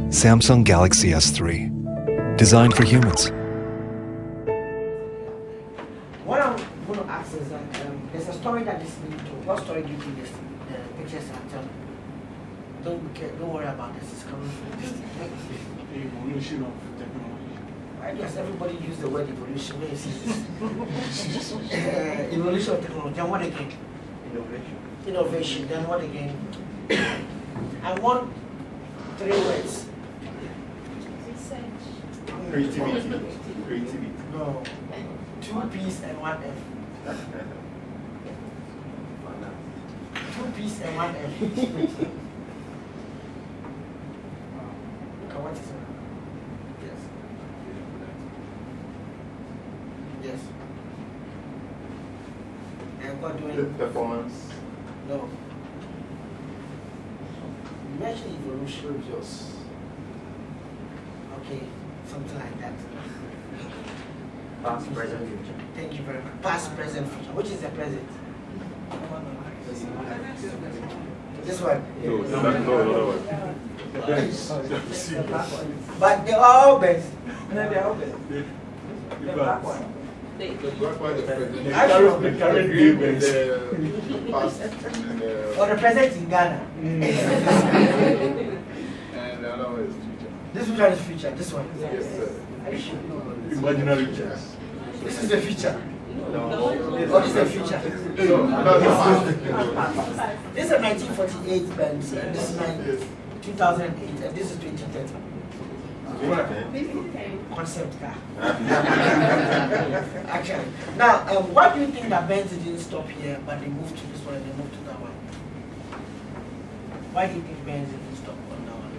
Samsung Galaxy S3, designed for humans. What I'm going to ask is that there's a story that is being told. What story do you think is the pictures are telling? Don't worry about this. It's coming from The evolution of technology. I guess everybody use the word evolution when you see this. Evolution of technology. And what again? Innovation. Innovation. Then what again? I want 3 words. Creativity. Creativity. No. 2 P's and 1 F. 2 P's and 1 F. Look at what is it? Yes. Yes. And what The doing? performance. No. You mentioned evolution. Just Okay, something like that. Past, present, future. Thank you very much. Past, present, future. Which is the present? This one. no. But they're all best. They're all best. The black one. The black one, the present. The current green events. the past, and Or the present in Ghana. and the other one is future. This one is future. This one. Yes, sir. Are you sure? Imaginary pictures. This is the future. No. Or this is the future. No, that's the past. This is a 1948 Benz, and this is 2008, and this is 2010. Concept car. Actually. Now, why do you think that Benz didn't stop here, but they moved to this one and they moved to that one? Why do you think Benz didn't stop on that one?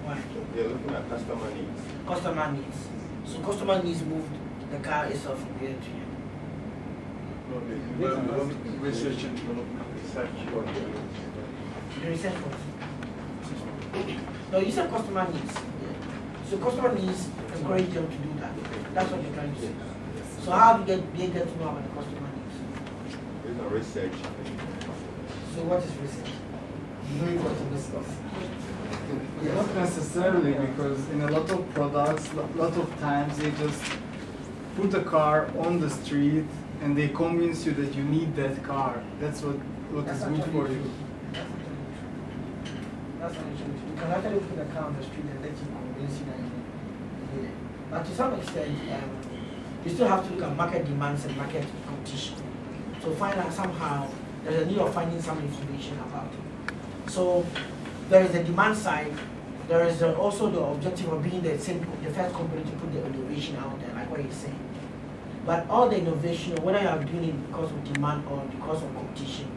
Why? They're looking at customer needs. Customer needs. So customer needs moved the car itself from here to here. Research and development. Research. The research was. No, you said customer needs. So customer needs encourage them to do that. That's what you're trying to say. So how do they get to know about the customer needs? There's no research. So what is research? Knowing what to discuss. Not necessarily, because in a lot of products, a lot of times they just put a car on the street and they convince you that you need that car. That's what is good for you. That's not true. You can actually put a car on the street and let you convince you that you need it. But to some extent, you still have to look at market demands and market competition. So find out somehow there's a need of finding some information about it. So there is the demand side. There is also the objective of being the first company to put the innovation out there, like what you're saying. But all the innovation, whether you are doing it because of demand or because of competition,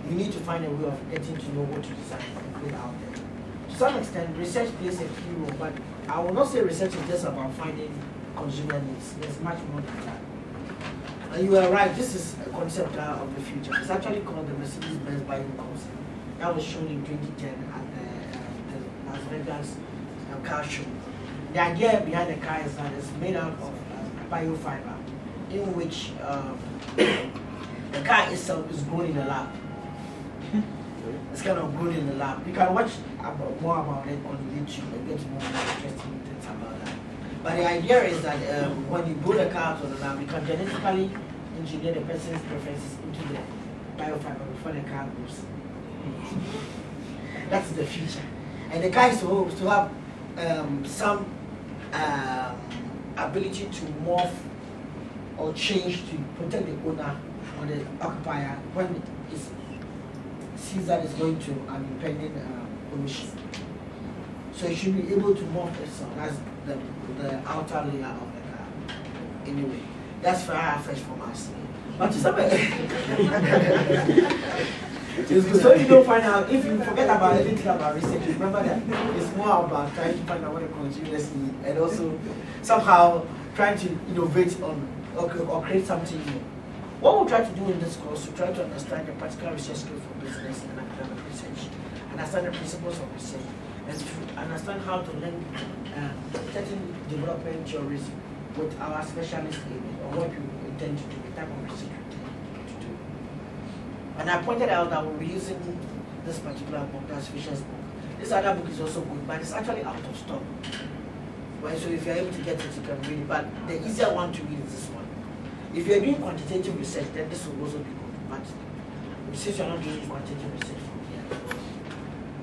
you need to find a way of getting to know what to design and put it out there. To some extent, research plays a key role, but I will not say research is just about finding consumer needs. There's much more than that. And you are right, this is a concept of the future. It's actually called the Mercedes-Benz buying concept. That was shown in 2010 at the Las Vegas car show. The idea behind the car is that it's made out of biofiber, in which the car itself is grown in the lab. It's kind of grown in the lab. You can watch more about it on YouTube and get more interesting things about that. But the idea is that when you grow the car out of the lab, you can genetically engineer the person's preferences into the biofiber before the car grows. That's the future. And the car is supposed to have some ability to morph or change to protect the owner or the occupier when it sees that it's going to an impending ownership. So it should be able to morph itself. That's the outer layer of the car. Anyway, that's far-fetched from us. But to some so you don't find out, if you forget about anything about research, remember that it's more about trying to find out what the consumers need and also somehow trying to innovate on or create something new. What we'll try to do in this course, we try to understand the practical research skill for business and academic research, understand the principles of research, and to understand how to link certain development theories with our specialist areas or what we intend to do, the type of research we intend to do. And I pointed out that we'll be using this particular book, that's Fisher's book, This other book is also good, but it's actually out of stock. Right? So if you're able to get it, you can read it. But the easier one to read is this one. If you're doing quantitative research, then this will also be good. But since you're not doing quantitative research from here,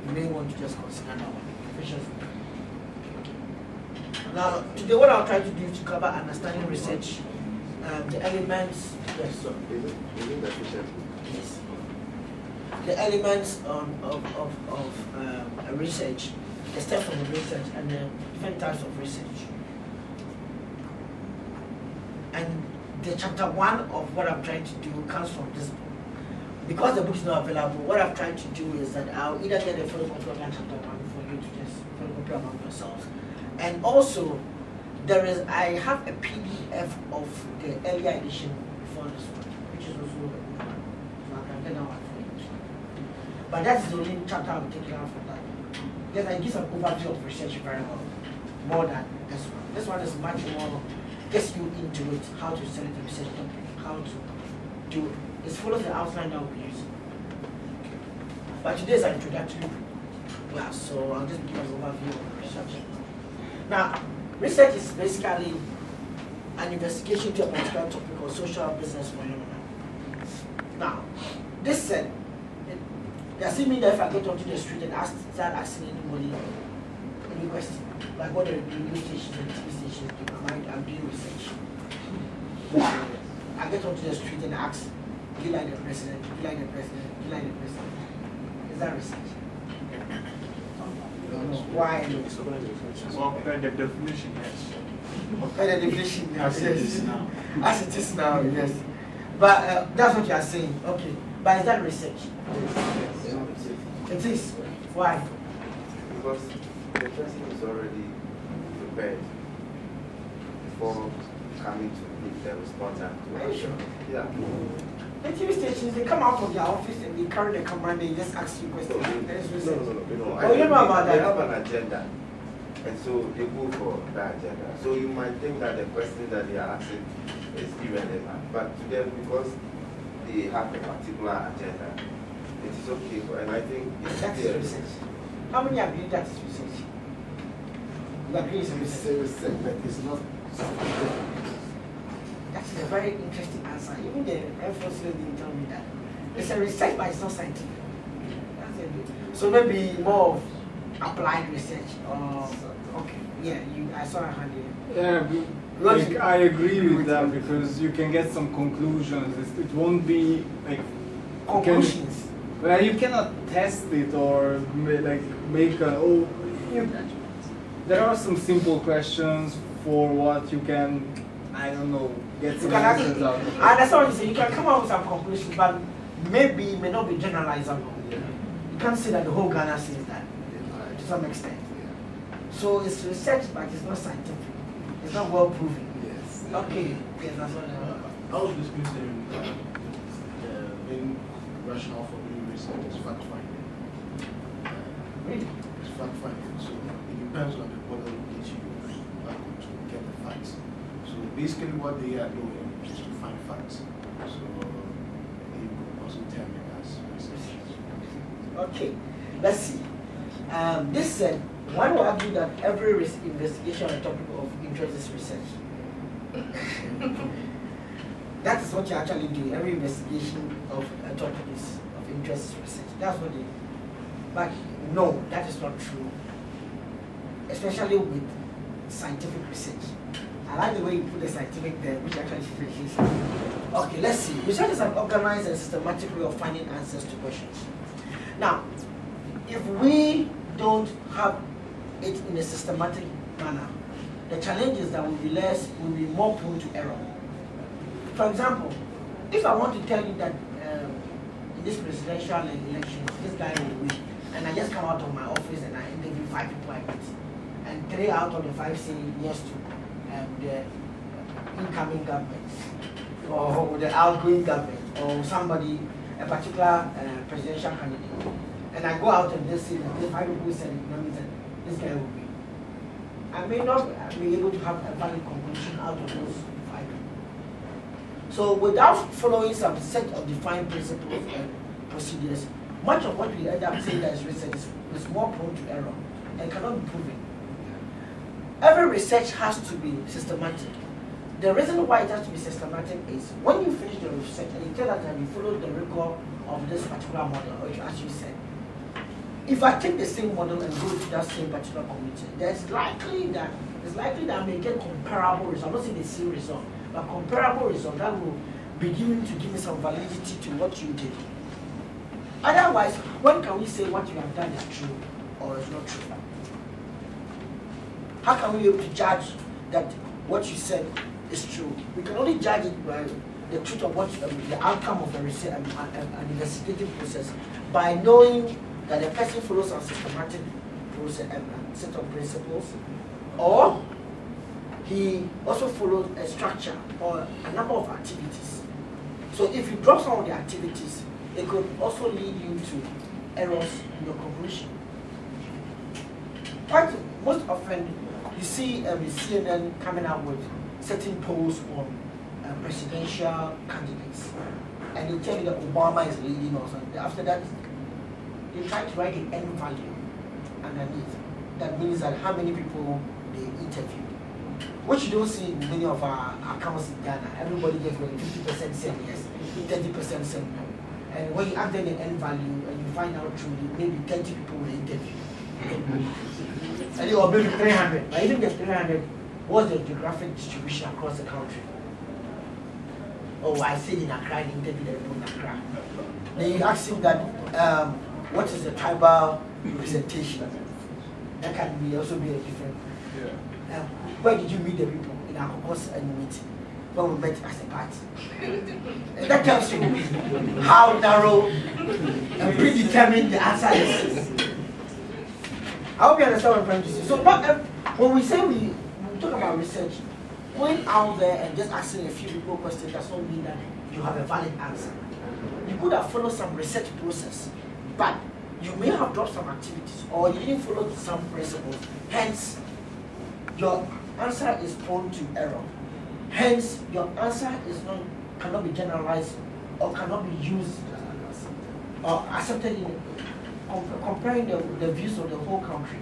you may want to just consider that one. Now, today what I'll try to do is to cover understanding research, the elements. Yes. So, is it efficient? Yes. The elements of research, the steps of the research, and the different types of research. And the chapter 1 of what I'm trying to do comes from this book. Because the book is not available, what I've tried to do is that I'll either get a photocopy of chapter 1 for you to just photocopy among yourselves. And also, I have a PDF of the earlier edition before this one, which is also a good one. So I can get that one for you. But that's the only chapter I'm taking out from that. Then I give an overview of research very well, more than this one. This one is much more, gets you into it, how to select the research topic, how to do it. It follows the outline that we'll be using. But today is an introductory class, so I'll just give an overview of research. Now, research is basically an investigation to a particular topic or social business phenomenon. Now, this said, does it mean that if I get onto the street and start asking anybody any question, like what the radio stations and TV stations do, I'm doing research. I get onto the street and ask, do you like the president? Do you like the president? Do you like the president? Is that research? Why? Well, by the definition, yes. By the definition, As it is yes. now. As it is now, yes. But that's what you are saying. Okay. But is that research? It is. Why? Because the person is already prepared before coming to meet the respondent. Are you sure? Yeah. The TV stations, they come out of their office and they carry the camera and they just ask you questions. That is research. No. Oh, you know about that? They have an agenda, and so they go for that agenda. So you might think that the question that they are asking is irrelevant, but to them, because they have a particular agenda, it is okay. And I think it's That is research. How many agree that is research? You agree it's research? But it's not. That is a very interesting answer. Even the Air Force didn't tell me that. It's a research, but it's not scientific. That's it. So maybe more of applied research. Okay. Yeah, I saw a hand here. Yeah, like, I agree with that because you can get some conclusions. It won't be like Conclusions. Well, you cannot test it or make a there are some simple questions for what you can, I don't know, get You some can answers actually, out of. that's what you say. You can come up with some conclusions, but maybe it may not be generalizable. You can't say that the whole Ghana says that to some extent. So it's research, but it's not scientific. It's not well proven. Yes. Okay. Yes, that's what I was discussing the main rationale for doing research is fact finding. Really? It's fact finding. So it depends on the model that you are going to get the facts. So basically, what they are doing is to find facts. So you could also term it as research. Okay. Let's see. This said, one will argue that every investigation on a topic of interest is research. That is what you actually do. Every investigation of a topic is of interest is research. That's what they. But no, that is not true. Especially with scientific research. I like the way you put the scientific there, which actually differentiates. Okay, let's see. Research is an organized and systematic way of finding answers to questions. Now, if we don't have it in a systematic manner, the challenge is that we'll be more prone to error. For example, if I want to tell you that in this presidential election, this guy will win, and I just come out of my office and I interview 5 people I meet, and 3 out of the 5 say yes to the incoming government, or the outgoing government, or somebody, a particular presidential candidate, and I go out and they say that the 5 people said economics and this guy will win. I may not be able to have a valid conclusion out of those 5 people. So without following some set of defined principles and procedures, much of what we end up saying that is research is is more prone to error and cannot be proven. Every research has to be systematic. The reason why it has to be systematic is when you finish the research and you tell us that you follow the rigor of this particular model, or as you said, if I take the same model and go to that same particular community, it's likely that I may get comparable results. I'm not saying the same result, but comparable result that will begin to give me some validity to what you did. Otherwise, when can we say what you have done is true or is not true? How can we be able to judge that what you said is true? We can only judge it by the truth of what the outcome of the research and investigative process by knowing that the person follows a systematic process and set of principles, or he also follows a structure or a number of activities. So if you drop some of the activities, it could also lead you to errors in your conclusion. Most often, you see CNN coming out with certain polls on presidential candidates, and they tell you that Obama is leading or something. After that, they try to write the end value underneath. That means that how many people they interview, which you don't see in many of our accounts in Ghana. Everybody gets maybe 50% saying yes, 30% saying no. And when you add them the end value and you find out truly, maybe 30 people will interview. And you maybe 300. But even the 300, what's the geographic distribution across the country? Oh, I said in Accra, in interview in Accra. Then you ask him that, what is the tribal representation? That can be also be a different. Yeah. Where did you meet the people in our course and meeting? When we met as a party. And that tells you how narrow and predetermined the answer is. I hope you understand what I'm trying to say. So when we say we talk about research, going out there and just asking a few people questions does not mean that you have a valid answer. You could have followed some research process, but you may have dropped some activities or you didn't follow some principles. Hence, your answer is prone to error. Hence, your answer cannot be generalized or cannot be used or accepted in comparing the views of the whole country.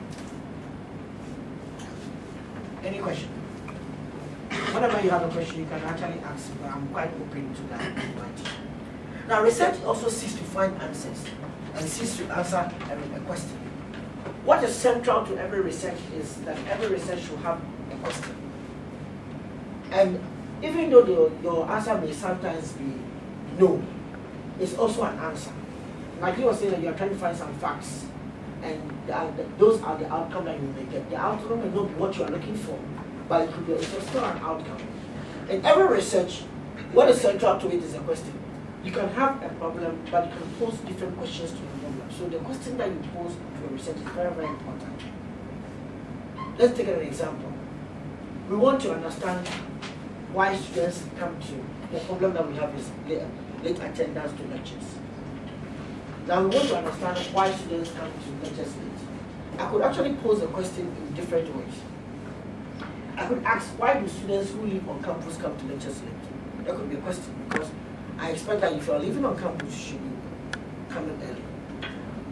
Any question? Whenever you have a question, you can actually ask, but I'm quite open to that. Now, research also seeks to find answers and seeks to answer a question. What is central to every research is that every research should have a question. And even though your answer may sometimes be no, it's also an answer. Like you were saying that you are trying to find some facts, and those are the outcome that you may get. The outcome may not be what you are looking for, but it could be it's still an outcome. In every research, what is central to it is a question. You can have a problem, but you can pose different questions to the problem. So the question that you pose to a research is very, very important. Let's take an example. We want to understand why students come to, the problem that we have is late attendance to lectures. Now we want to understand why students come to lectures late. I could actually pose a question in different ways. I could ask, why do students who live on campus come to lectures late? That could be a question, because I expect that if you are living on campus, you should be coming early.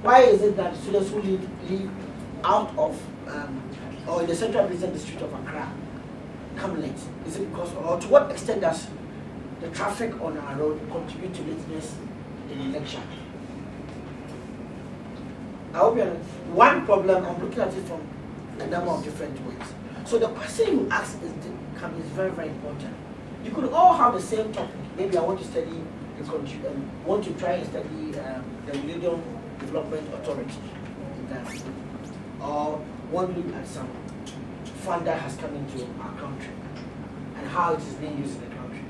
Why is it that students who live out of or in the central business district of Accra come late? Is it because, or to what extent does the traffic on our road contribute to lateness in the lecture? I hope you understand. One problem, I'm looking at it from a number of different ways. So the question you ask is very, very important. You could all have the same topic. Maybe I want to study, want to try and study the Millennium Development Authority, or want to look at some fund that has come into our country and how it is being used in the country.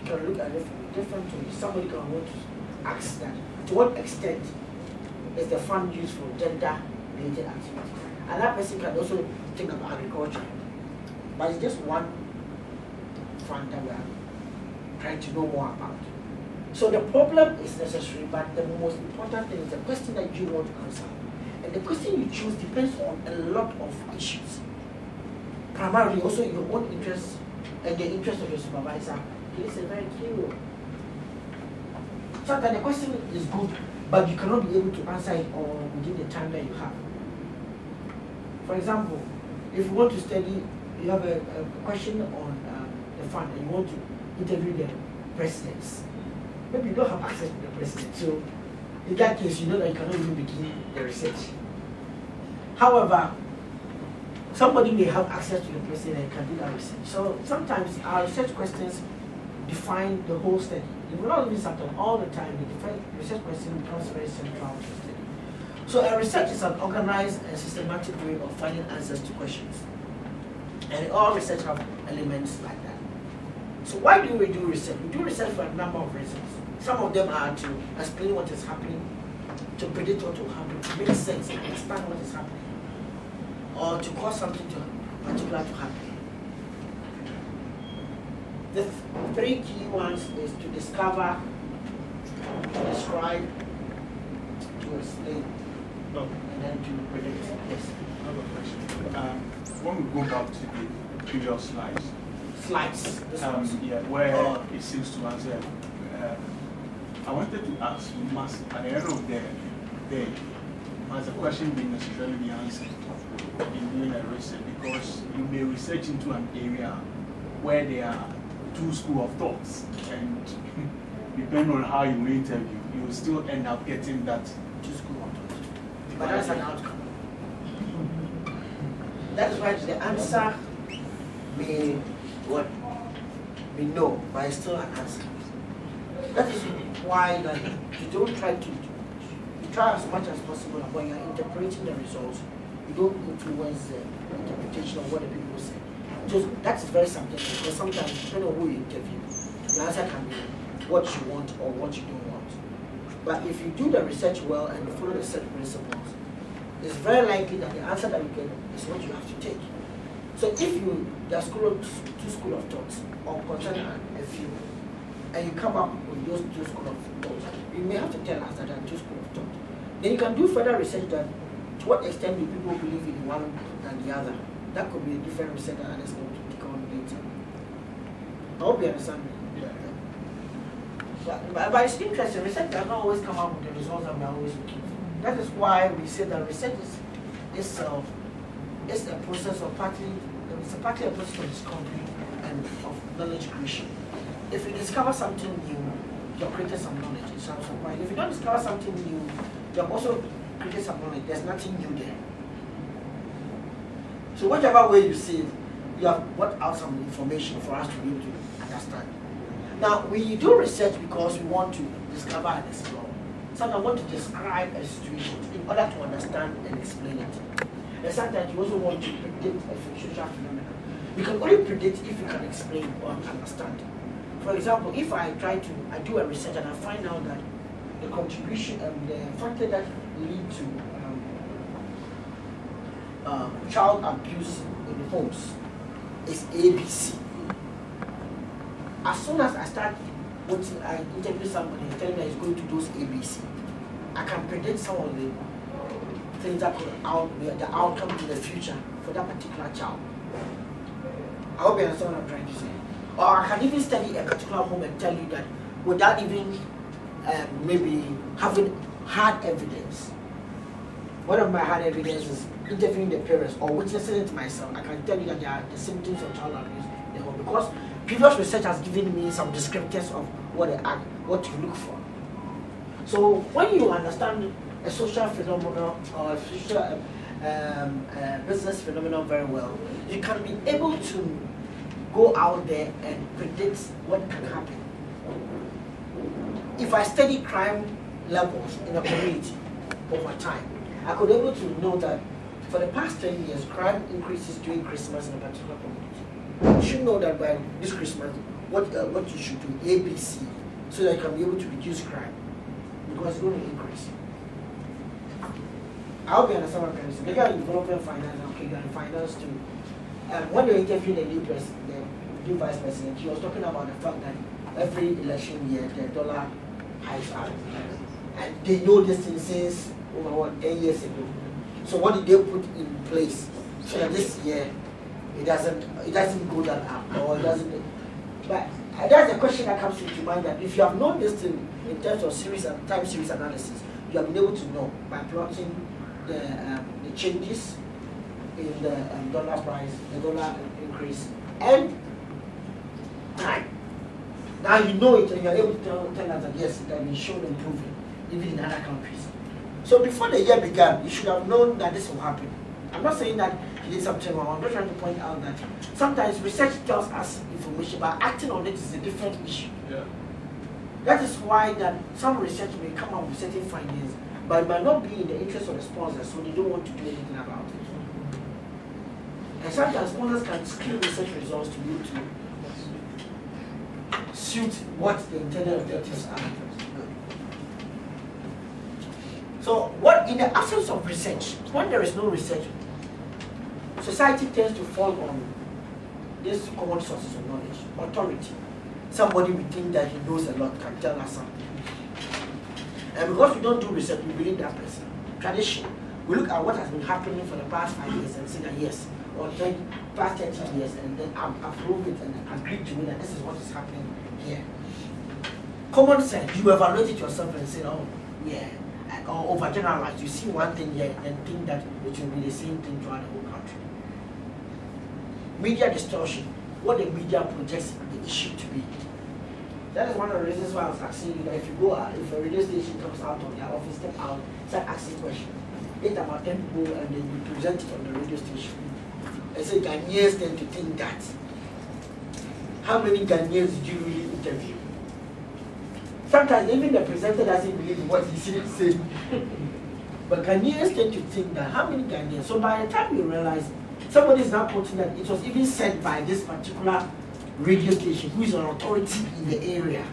You can look at it from different ways. Somebody can want to ask that, to what extent is the fund used for gender-related activities? And that person can also think about agriculture. But it's just one fund that we are trying to know more about. So the problem is necessary, but the most important thing is the question that you want to answer. And the question you choose depends on a lot of issues. Primarily also your own interests and the interest of your supervisor plays a very key role. Sometimes the question is good, but you cannot be able to answer it all within the time that you have. For example, if you want to study, you have a question on the fund and you want to interview the presidents. Maybe you don't have access to the president, so in that case, you know that you cannot even begin the research. However, somebody may have access to the president and can do that research. So sometimes our research questions define the whole study. It will not even sometimes all the time. The research question becomes very central to the study. So a research is an organized and systematic way of finding answers to questions. And all research have elements like that. So why do we do research? We do research for a number of reasons. Some of them are to explain what is happening, to predict what will happen, to make sense, and understand what is happening, or to cause something particular to happen. The three key ones is to discover, to describe, to explain, and then to predict. Yes. I have a question. When we go back to the previous slides, where it seems to answer, I wanted to ask, at the end of the day, must the question be necessarily be answered in doing a research? Because you may research into an area where there are two schools of thoughts, and depending on how you interview, you will still end up getting that two schools of thought. But that's an outcome. That is why the answer may what? We know, but it's still an answer. That is why that you don't try to, you try as much as possible when you're interpreting the results, you don't go towards the interpretation of what the people say. Just, that's very subjective, because sometimes depending on who you interview, the answer can be what you want or what you don't want. But if you do the research well and you follow the set principles, it's very likely that the answer that you get is what you have to take. So if there are two schools of thoughts, or concerning a few, and you come up with those two schools of thoughts, you may have to tell us that there are two schools of thought. Then you can do further research that to what extent do people believe in one than the other. That could be a different research that others going to take on later. I hope you understand me. Yeah. But it's interesting, research does not always come up with the results that we are always looking for. That is why we say that research itself is a process of partly a process of discovery and of knowledge creation. If you discover something new, you have created some knowledge. It sounds surprising. If you don't discover something new, you have also created some knowledge. There's nothing new there. So whichever way you see it, you have brought out some information for us to be able to understand. Now, we do research because we want to discover and explore. Sometimes want to describe a situation in order to understand and explain it. And sometimes you also want to predict a social phenomenon. You can only predict if you can explain or understand. For example, if I do a research and I find out that the contribution and the factor that lead to child abuse in homes is ABC. As soon as I interview somebody and tell me that he's going to do ABC, I can predict some of the things that could the outcome in the future for that particular child. I hope you understand what I'm trying to say. Or I can even study a particular home and tell you that without even maybe having hard evidence. One of my hard evidence is interviewing the parents or witnessing it myself. I can tell you that there are the symptoms of child abuse in the home because previous research has given me some descriptors of what to look for. So when you understand a social phenomenon or a social business phenomenon very well, you can be able to go out there and predict what can happen. If I study crime levels in a community over time, I could be able to know that for the past 10 years, crime increases during Christmas in a particular community. You should know that by this Christmas, what you should do, ABC, so that you can be able to reduce crime, because it's going to increase. I hope you understand what I'm trying to say. Maybe I'm developing finance, okay, you're in finance too. When they interviewed the new vice president, he was talking about the fact that every election year, the dollar hikes out. And they know this thing since over 10 years ago. So what did they put in place so that this year it doesn't go that up or it doesn't? But that's the question that comes into mind, that if you have known this thing in terms of time series analysis, you have been able to know by plotting the changes in the dollar price, the dollar increase, and time. Now you know it and you're able to tell us that yes, it has been shown improving, even in other countries. So before the year began, you should have known that this will happen. I'm not saying that he did something wrong. I'm just trying to point out that sometimes research tells us information, but acting on it is a different issue. Yeah. That is why that some research may come up with certain findings, but it might not be in the interest of the sponsors, so they don't want to do anything about it. And sometimes sponsors can skew research results to be able to suit what the intended objectives are. So, what in the absence of research, when there is no research, society tends to fall on these common sources of knowledge. Authority. Somebody we think that he knows a lot can tell us something. And because we don't do research, we believe that person. Tradition. We look at what has been happening for the past 5 years and say that yes, or past 30 years, and then approve it and agree to it that this is what is happening here. Common sense, you evaluate it yourself and say, oh, yeah, or overgeneralize. You see one thing here and think that it will be the same thing throughout the whole country. Media distortion, what the media projects the issue to be. That is one of the reasons why I was asking you that if you go out, if a radio station comes out of their office, step out, start asking questions. 8 about 10 people and then you present it on the radio station. I say Ghanaians tend to think that. How many Ghanaians did you really interview? Sometimes even the presenter doesn't believe what he's saying. But Ghanaians tend to think that how many Ghanaians? So by the time you realize, somebody is now quoting that it was even said by this particular radio station who is an authority in the area.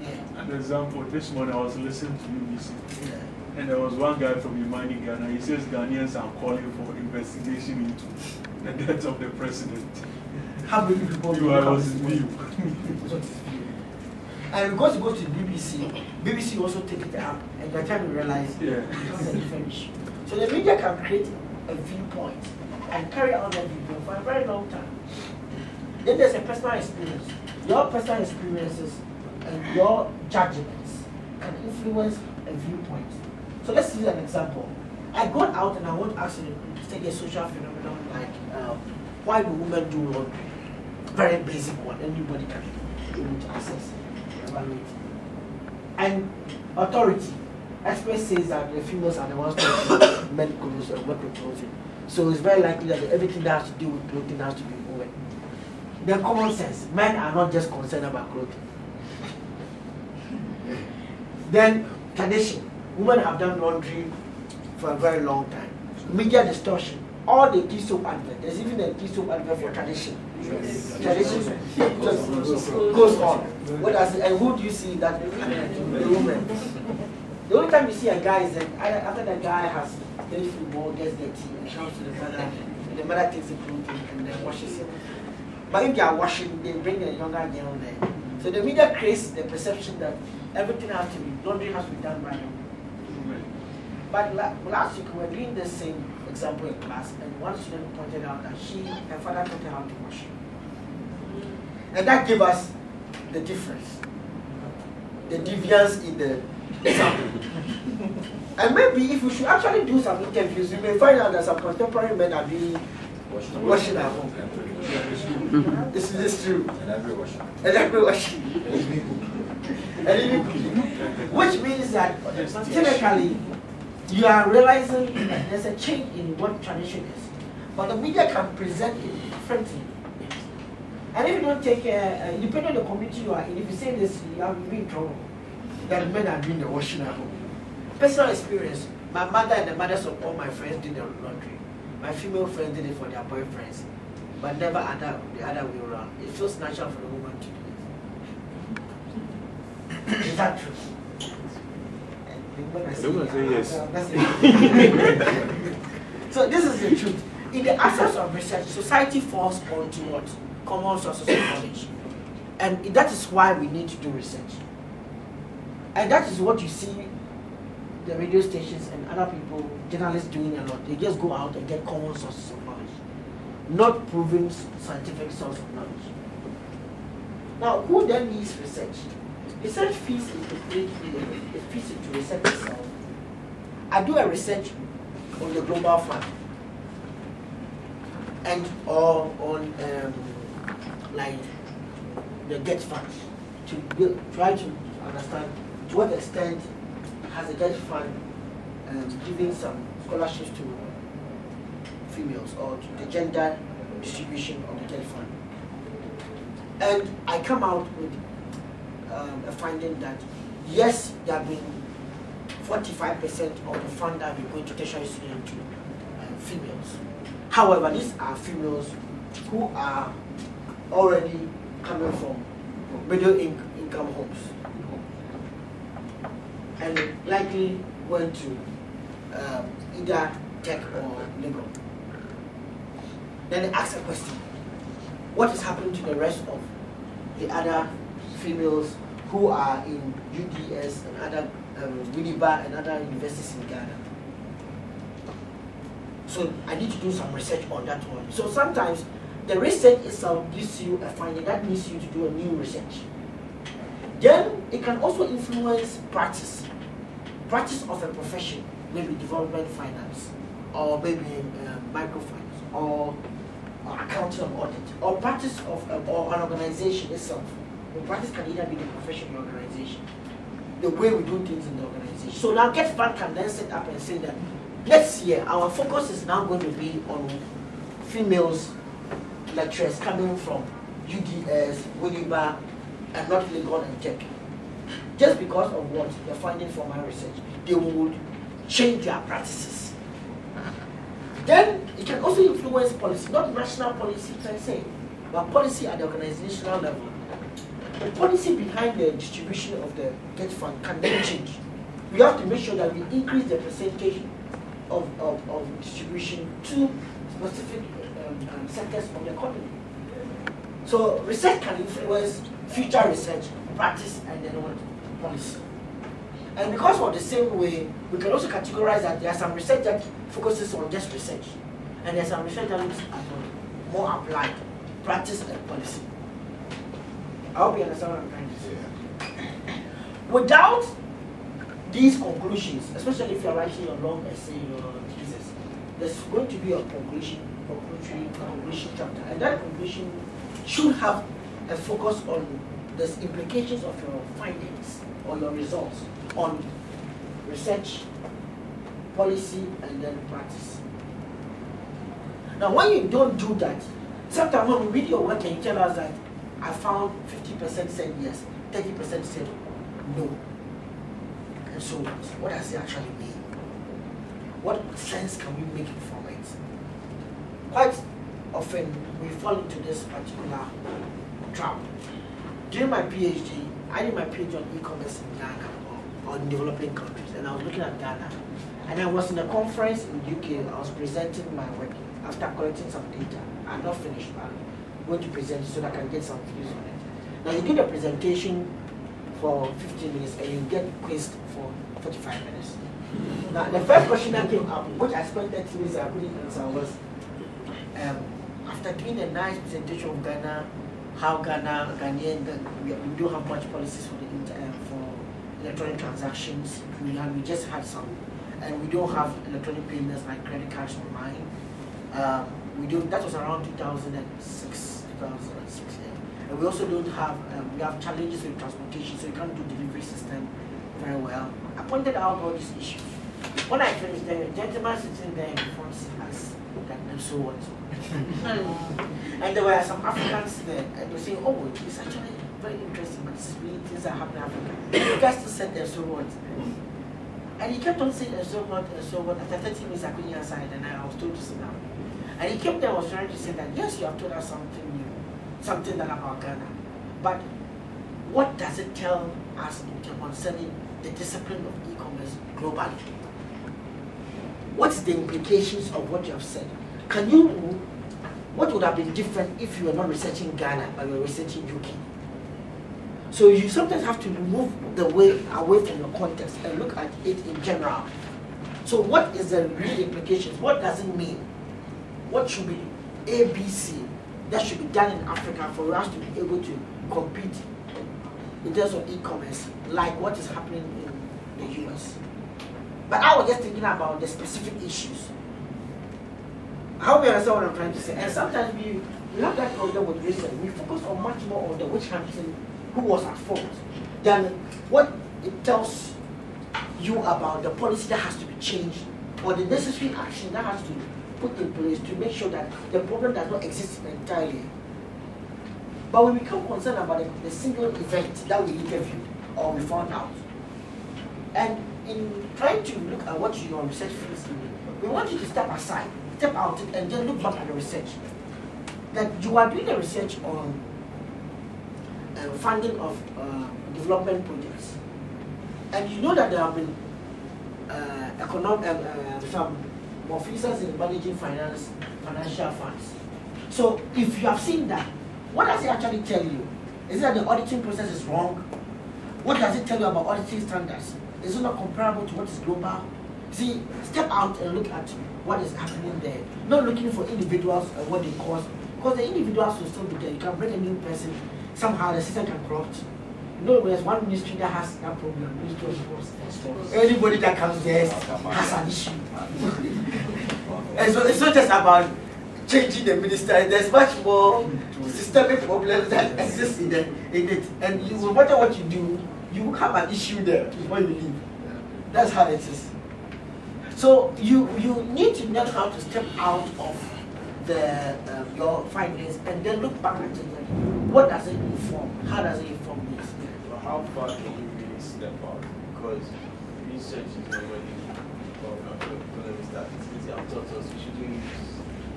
Yeah. An example, this morning I was listening to BBC. Yeah. And there was one guy from Imani, Ghana. He says Ghanaians are calling for investigation into the death of the president. How many people You are his view. And because it goes to the BBC also take it up, and by the time you realize it becomes a different issue. So the media can create a viewpoint and carry on that viewpoint for a very long time. Then there's a personal experience. Your personal experiences and your judgments can influence a viewpoint. So let's use an example. I go out and I want to ask you to take a social phenomenon like why do women do laundry? Very basic one, anybody can be able to access, evaluate. And authority. Expert says that the females are the ones who men clothes and work with clothing. So it's very likely that everything that has to do with clothing has to be women. Then common sense, men are not just concerned about clothing. Then tradition. Women have done laundry for a very long time. Media distortion. All the key soap advert. There's even a key soap advert for tradition. Yes. Tradition just goes on. What does it, and who do you see that? The woman. The only time you see a guy is that after the guy has played football, gets dirty, and comes to the mother, and the mother takes the clothing and then washes it. But if they are washing, they bring a younger girl there. So the media creates the perception that everything has to be, laundry has to be done by them. But last week we were doing the same example in class, and one student pointed out that her father taught her how to wash. And that gave us the difference, the deviance in the example. And maybe if we should actually do some interviews, we may find out that some contemporary men are doing washing at home. This is true. And every washing. And even cooking. Which means that typically you are realizing that there's a change in what tradition is. But the media can present it differently. And if you don't take care, depending on the community you are in, if you say this, you'll be in trouble. That men are doing the washing at home. Personal experience. My mother and the mothers of all my friends did the laundry. My female friends did it for their boyfriends. But never the other way around. It feels natural for the woman to do it. Is that true? I say yes. So this is the truth. In the absence of research, society falls onto what? Common sources of knowledge. And that is why we need to do research. And that is what you see the radio stations and other people, journalists doing a lot. They just go out and get common sources of knowledge, not proven scientific source of knowledge. Now, who then needs research? Research fits into research itself I do a research on the global fund and or on like the debt fund to try to understand to what extent has the debt fund giving some scholarships to females or to the gender distribution of the debt fund. And I come out with a finding that yes, there have been 45% of the fund that we going to tertiary students to females. However, these are females who are already coming from middle income homes and likely went to either tech or labor. Then they ask a question: what is happening to the rest of the other females who are in UDS and other Winneba and other universities in Ghana? So I need to do some research on that one. So sometimes the research itself gives you a finding that needs you to do a new research. Then it can also influence practice of a profession, maybe development finance, or maybe microfinance, or accounting and audit, or practice of or an organization itself. The practice can either be the profession or organization, the way we do things in the organization. So now GETFund can then set up and say that next year our focus is now going to be on females lecturers coming from UDS, Winneba, and not Legon and Tech. Just because of what they're finding from my research, they would change their practices. Then it can also influence policy, not national policy per se, but policy at the organizational level. The policy behind the distribution of the GETFund can then change. We have to make sure that we increase the percentage of distribution to specific sectors of the economy. So research can influence future research, practice, and then what? Policy. And because of the same way, we can also categorize that there are some research that focuses on just research, and there's some research that looks at more applied practice and policy. I hope you understand what I'm trying to say. Without these conclusions, especially if you're writing a long essay or thesis, there's going to be a conclusion chapter, and that conclusion should have a focus on the implications of your findings or your results on research, policy, and then practice. Now, when you don't do that, sometimes when we read your work and you tell us that I found 50% said yes, 30% said no. And so what does it actually mean? What sense can we make from it? Quite often we fall into this particular trap. During my PhD, I did my PhD on e-commerce in Ghana or in developing countries, and I was looking at Ghana. And I was in a conference in UK. I was presenting my work after collecting some data. I'm not finished, but I'm going to present so that I can get some views on it. Now you do the presentation for 15 minutes and you get quizzed for 45 minutes. Now the first question that came up, which I spent 30 minutes I couldn't answer, was after doing a nice presentation of Ghana, how Ghanaian, we don't have much policies for electronic transactions. We just had some, and we don't have electronic payments like credit cards online. That was around 2006, and we also don't have. We have challenges with transportation, so we can't do delivery system very well. I pointed out all these issues. When I finished, the gentleman sitting there in front us that and so on. And there were some Africans there, and they were saying, "Oh, it's actually very interesting, but this is really things that happen in Africa." The guy still said and so what, and he kept on saying and so what, and so what. After 30 minutes, I couldn't answer, and I was told to sit down. And he kept there, was trying to say that yes, you have told us something new, something that about Ghana, but what does it tell us concerning the discipline of e-commerce globally? What's the implications of what you have said? What would have been different if you were not researching Ghana but you were researching UK? So you sometimes have to move the way away from your context and look at it in general. So what is the real implications? What does it mean? What should be ABC that should be done in Africa for us to be able to compete in terms of e-commerce, like what is happening in the US? But I was just thinking about the specific issues. I hope you understand what I'm trying to say. And sometimes we have that problem with research. We focus on much more on the which Hampton who was at fault than what it tells you about the policy that has to be changed or the necessary action that has to be put in place to make sure that the problem does not exist entirely. But we become concerned about the single event that we interviewed or we found out. And in trying to look at what your research feels, we want you to step aside, step out, and just look back at the research. That you are doing a research on funding of development projects. And you know that there have been some officers in managing financial funds. So if you have seen that, what does it actually tell you? Is it that the auditing process is wrong? What does it tell you about auditing standards? Is it not comparable to what is global? See, step out and look at what is happening there. Not looking for individuals and what they cause, because the individuals will still be there. You can bring a new person, somehow the system can corrupt. You know, there's one ministry that has that problem. Ministry of Sports. Anybody that comes there has an issue. And so it's not just about changing the minister. There's much more systemic problems that exist in it. And no matter what you do, you have an issue there before you leave. That's how it is. So you need to learn how to step out of your findings and then look back at it. What does it inform? How does it inform this? But how far can you really step out? Because research is already economists that have taught us we shouldn't use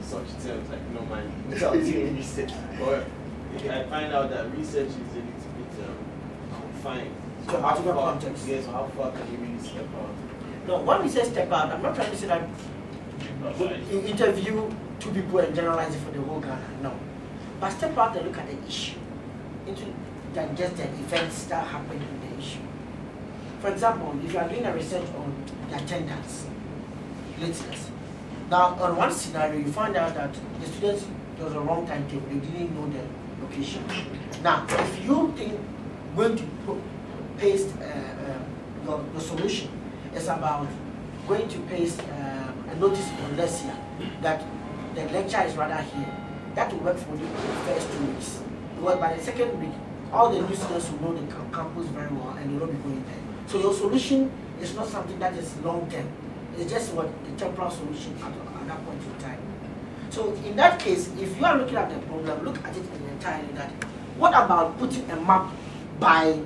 such terms like no money without doing research. But I find out that research is a little bit confined. So how far? Yes, so how far can you really step out? No, when we say step out, I'm not trying to say that you interview two people and generalize it for the whole Ghana. No. But step out and look at the issue, than just the events that happen in the issue. For example, if you are doing a research on the attendance, lateness. Now, on one scenario, you find out that the students, there was a wrong timetable, they didn't know the location. Now, if you think going to paste the solution is about going to paste a notice on Lesia that the lecture is rather here, that will work for you for the first 2 weeks. Because by the second week, all the new students will know the campus very well and they will not be going there. So your solution is not something that is long term. It's just what the temporal solution at that point in time. So in that case, if you are looking at the problem, look at it in entirely that what about putting a map by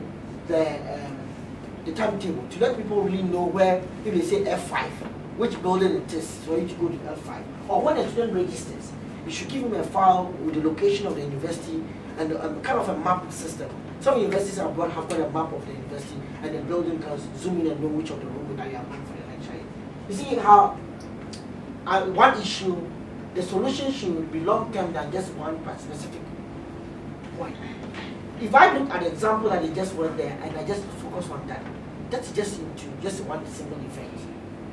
the timetable to let people really know where, if they say F5, which building it is for you to go to F5. Or when a student registers, you should give him a file with the location of the university and kind of a map system. Some universities abroad have got a map of the university and the building can zoom in and know which of the room that you are going for the lecture. You see how one issue, the solution should be long-term than just one specific point. If I look at the example that they just went there and I just focus on that, that's just into just one single event.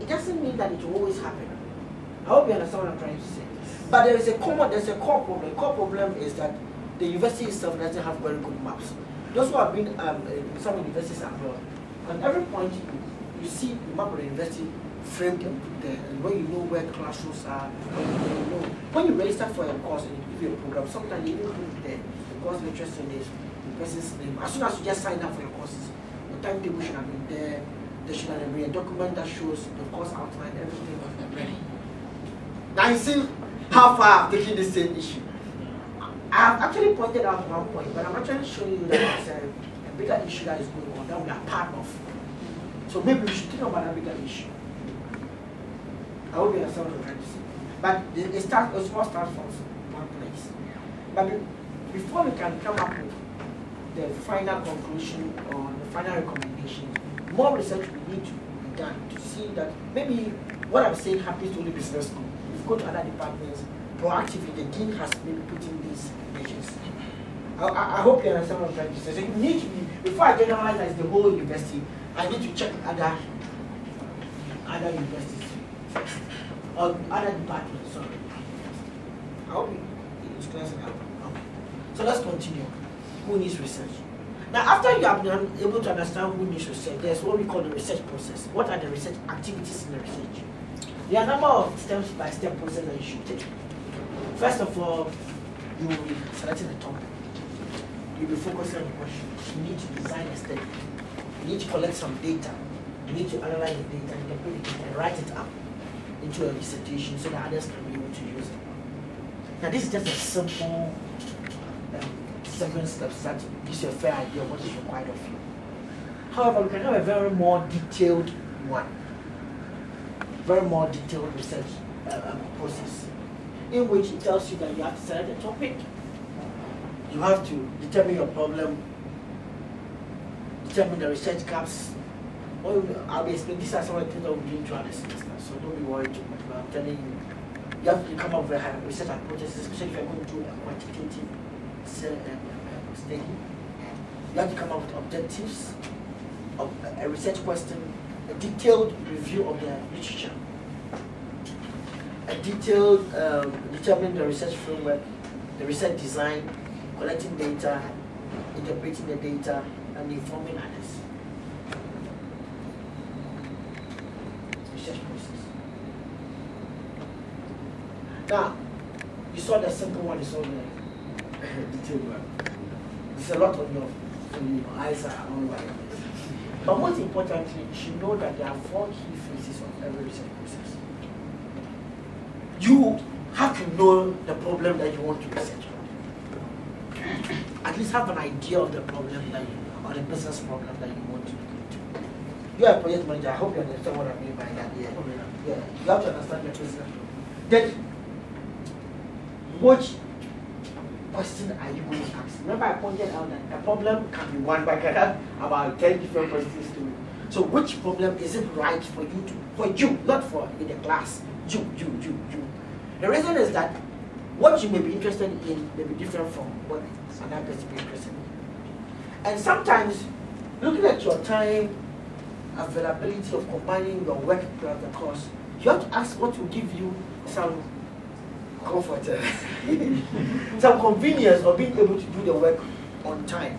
It doesn't mean that it will always happen. I hope you understand what I'm trying to say. But there's a core problem. The core problem is that the university itself doesn't have very good maps. Those who have been in some universities abroad, at every point you see the map of the university framed and put there, and when you know where the classrooms are, when you register for a course and you give you a program, sometimes you even put there the course lecturer name, the person's name. As soon as you just sign up for your courses, the timetable should have been there. There should have been a document that shows the course outline, everything was ready. Now you see how far I've taken this same issue. I've actually pointed out one point, but I'm actually showing you that it's a bigger issue that is going on that we are part of. So maybe we should think about a bigger issue. I hope you understand what I'm trying to say. But it small starts from one place. But before we can come up with the final conclusion or the final recommendation, more research will need to be done to see that maybe what I'm saying happens to only business school. If you go to other departments, proactively the dean has maybe put in these measures. I hope you understand what I'm trying to say. So you need to be, before I generalize as the whole university, I need to check other universities first. Or other departments, sorry. I hope it's clear enough. Okay. So let's continue. Who needs research? Now, after you have been able to understand who needs research, there's what we call the research process. What are the research activities in the research? There are a number of step-by-step process that you should take. First of all, you will be selecting the topic. You'll be focusing on the question. You need to design a study. You need to collect some data. You need to analyze the data, interpret the data, and write it up into a dissertation so that others can be able to use it. Now, this is just a simple 7 steps that gives you a fair idea of what is required of you. However, we can have a very more detailed one, very more detailed research process, in which it tells you that you have to select a topic, you have to determine your problem, determine the research gaps. I'll be explaining, these are some of the things that we're doing throughout the semester, so don't be worried too much, but I'm telling you, you have to come up with a research hypothesis, especially if you're going to do a quantitative study. You have to come up with objectives, of a research question, a detailed review of the literature, a detailed determining the research framework, the research design, collecting data, interpreting the data, and informing others. Research process. Now, you saw the simple one, you saw the detailed one. There's a lot on your eyes are on like this. But most importantly, you should know that there are 4 key phases of every research process. You have to know the problem that you want to research on. At least have an idea of the problem that you, or the business problem that you want to look into. You are a project manager, I hope you understand what I mean by that. Yeah. You have to understand the business problem. Then, which question are you going to ask? Remember I pointed out that a problem can be one, but I can have about 10 different questions to it. So which problem is it right for you, not for in the class, you. The reason is that what you may be interested in may be different from what another person may be interested in. And sometimes, looking at your time, availability of combining your work plus the course, you have to ask what will give you some comfort, some convenience of being able to do the work on time.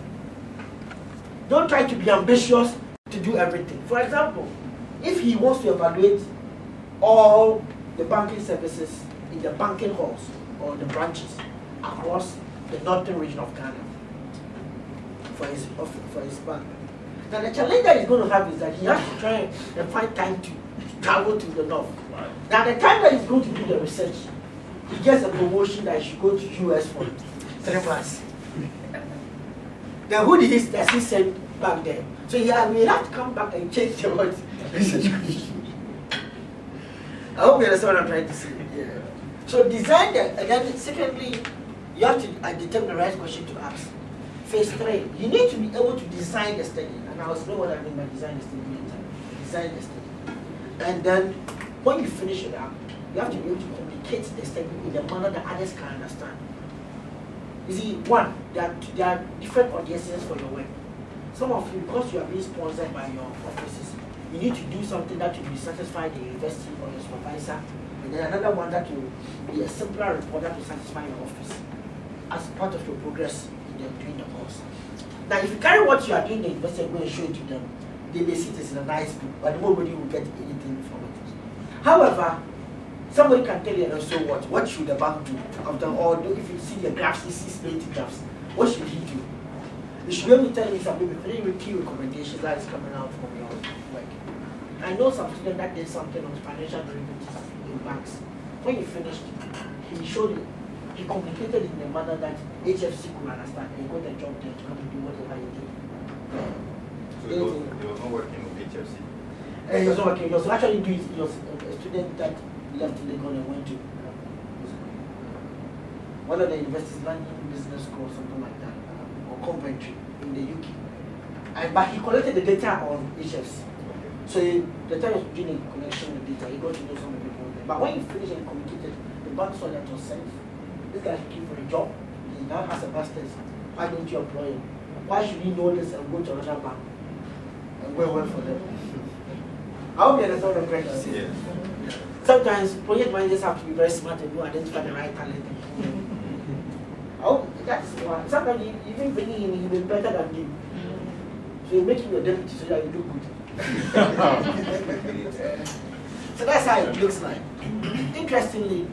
Don't try to be ambitious to do everything. For example, if he wants to evaluate all the banking services in the banking halls or the branches across the northern region of Ghana for his bank. Now the challenge that he's going to have is that he has to try and find time to travel to the north. Now the time that he's going to do the research, he gets a promotion that he should go to US for 3 months. Then who does he send back there? So he will have to come back and change the word research question. I hope you understand what I'm trying to say. Yeah. So design that, and then secondly, you have to determine the right question to ask. Phase 3, you need to be able to design the study, and I'll explain what I mean by design the study later. Design the study. And then when you finish it up, you have to be able to communicate the study in a manner that others can understand. You see, one, there are different audiences for your work. Some of you, because you are being sponsored by your offices, you need to do something that will satisfy the university or your supervisor, and then another one that will be a simpler report that will satisfy your office as part of your progress in doing the course. Now, if you carry what you are doing in the university and go and show it to them, they may see it as a nice book, but nobody will get anything from it. However, somebody can tell you, and so what should the bank do? Or if you see the graphs, you see splitting graphs, what should he do? You should be able to tell me some maybe 3 key recommendations that is coming out from your work. I know some student that did something on financial derivatives in banks. When he finished, he showed it. He communicated in a manner that HFC could understand. He got a job there to come and do whatever he did. So he was not working with HFC? He was not working. He was actually doing, he was a student that left Legon and went to one of the universities, London Business School, something like that, or Coventry in the UK. But he collected the data on HFC. So the time was doing a connection with data, he got to know some of the people there. But when he finished and communicated, the bank saw that was sent. This guy is looking for a job. He now has a master's. Why don't you employ him? Why should he know this and go to another bank and go well for them? I hope you understand what I'm trying to say. Yes. Sometimes project managers have to be very smart and go identify the right talent. Oh, that's one. Sometimes even bringing him, he will be better than you. So you make him your deputy so that you do good. So that's how it looks like. Interestingly,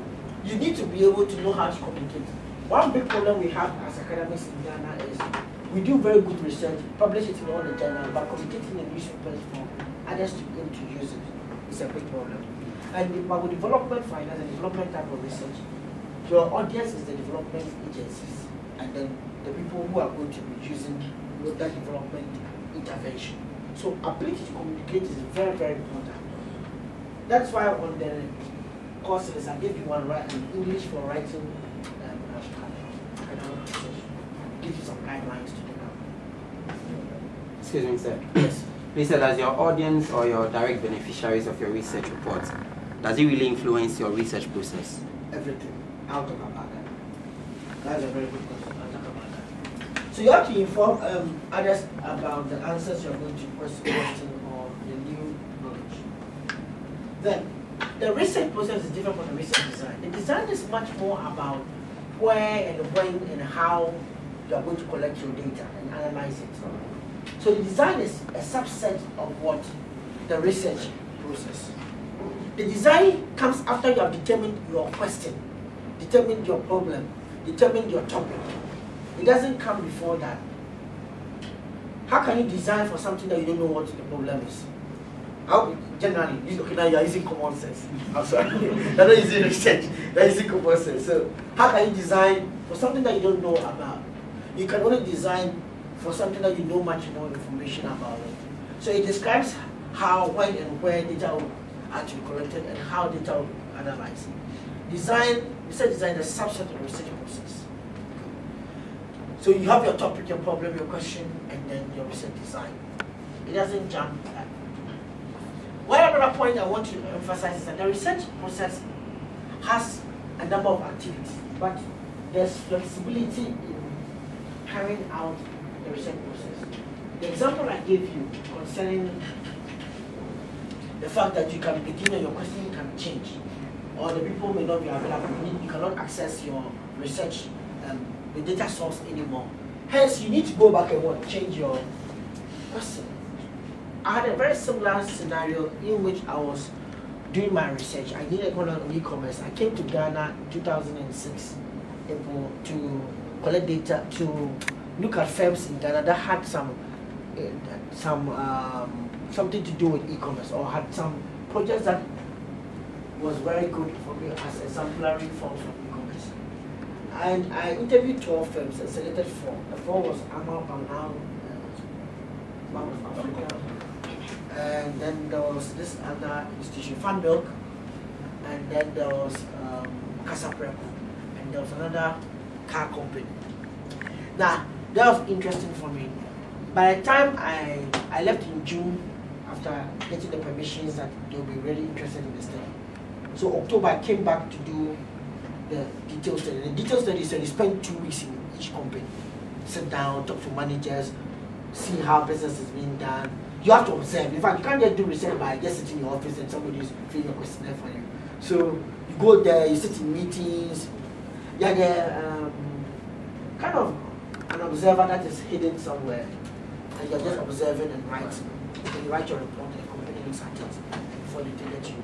you need to be able to know how to communicate. One big problem we have as academics in Ghana is we do very good research, publish it in all the journals, but communicating in newspapers for others to be able to use it is a big problem. And but with development finance and development type of research, your audience is the development agencies and then the people who are going to be using that development intervention. So ability to communicate is very, very important. That's why on the courses I gave you one English for writing give you some guidelines to do that. Excuse me, sir. Yes. Please, sir, does your audience or your direct beneficiaries of your research reports, does it really influence your research process? Everything. I'll talk about that. That's a very good question. I'll talk about that. So you have to inform others about the answers you're going to question or the new knowledge. Then, the research process is different from the research design. The design is much more about where and when and how you are going to collect your data and analyze it. So the design is a subset of what the research process. The design comes after you have determined your question, determined your problem, determined your topic. It doesn't come before that. How can you design for something that you don't know what the problem is? How generally, okay, now you are using common sense. I'm sorry, you're not using research, you're using common sense. So how can you design for something that you don't know about? You can only design for something that you know much more information about it. So it describes how, when, and where data will actually collected and how data will be analyzed. Design, research design is a subset of the research process. So you have your topic, your problem, your question, and then your research design. It doesn't jump that. One other point I want to emphasize is that the research process has a number of activities, but there's flexibility in carrying out the research process. The example I gave you concerning the fact that you can begin and your question can change, or the people may not be available, you cannot access your research, the data source anymore. Hence, you need to go back and change your question. I had a very similar scenario in which I was doing my research. I did on e-commerce. I came to Ghana in 2006 April to collect data to look at firms in Ghana that had something to do with e-commerce or had some projects that was very good for me as exemplary forms of e-commerce. And I interviewed 12 firms and selected 4. The 4 was Amal Banal, Bank of Africa, and then there was this other institution, Fan Milk, and then there was Casa Preco, and there was another car company. Now, that was interesting for me. By the time I left in June, after getting the permissions that they'll be really interested in the study. So October, I came back to do the detailed study. The detailed study said you spend 2 weeks in each company. Sit down, talk to managers, see how business is being done. You have to observe. In fact, you can't just do research by just sitting in your office and somebody is filling a questionnaire for you. So you go there, you sit in meetings. You're the kind of an observer that is hidden somewhere, and you're just observing and writing. And you write your report, and the company looks at it before they let you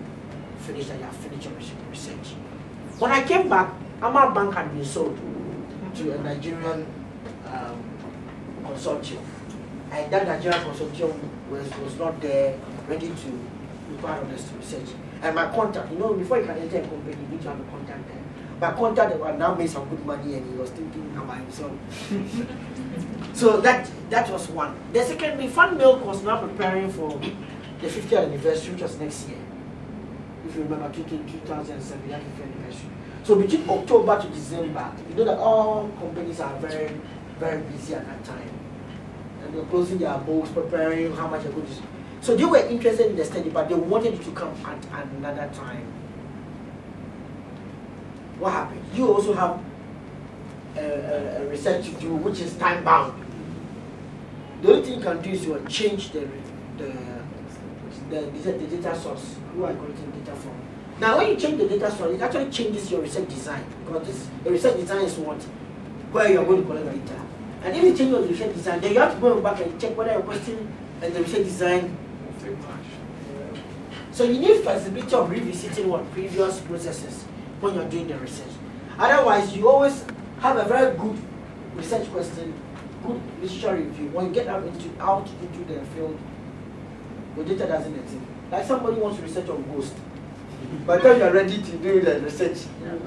finish that you have finished your research. When I came back, Amal Bank had been sold to a Nigerian consortium. And that Nigerian consortium was not there ready to be part of this research. And my contact, you know, before you can enter a company, you need to have a contact there. My contact now made some good money and he was thinking about himself. So that was one. The second, Fan Milk was now preparing for the 50th anniversary, which was next year. If you remember, 2007, that 50th anniversary. So between October to December, you know that all companies are very, very busy at that time. And they're closing their books, preparing how much they're going to. So they were interested in the study, but they wanted it to come at another time. What happened? You also have a research to do, which is time bound. The only thing you can do is you change the data source you are collecting data from. Now, when you change the data source, it actually changes your research design, because the research design is what where you are going to collect data, And if you change your research design, then you have to go back and check whether your question and the research design. So you need flexibility of revisiting what previous processes when you're doing the research. Otherwise, you always have a very good research question, good literature review. When you get out into the field, your data doesn't exist. Like somebody wants to research on ghost. By the time you're ready to do the research,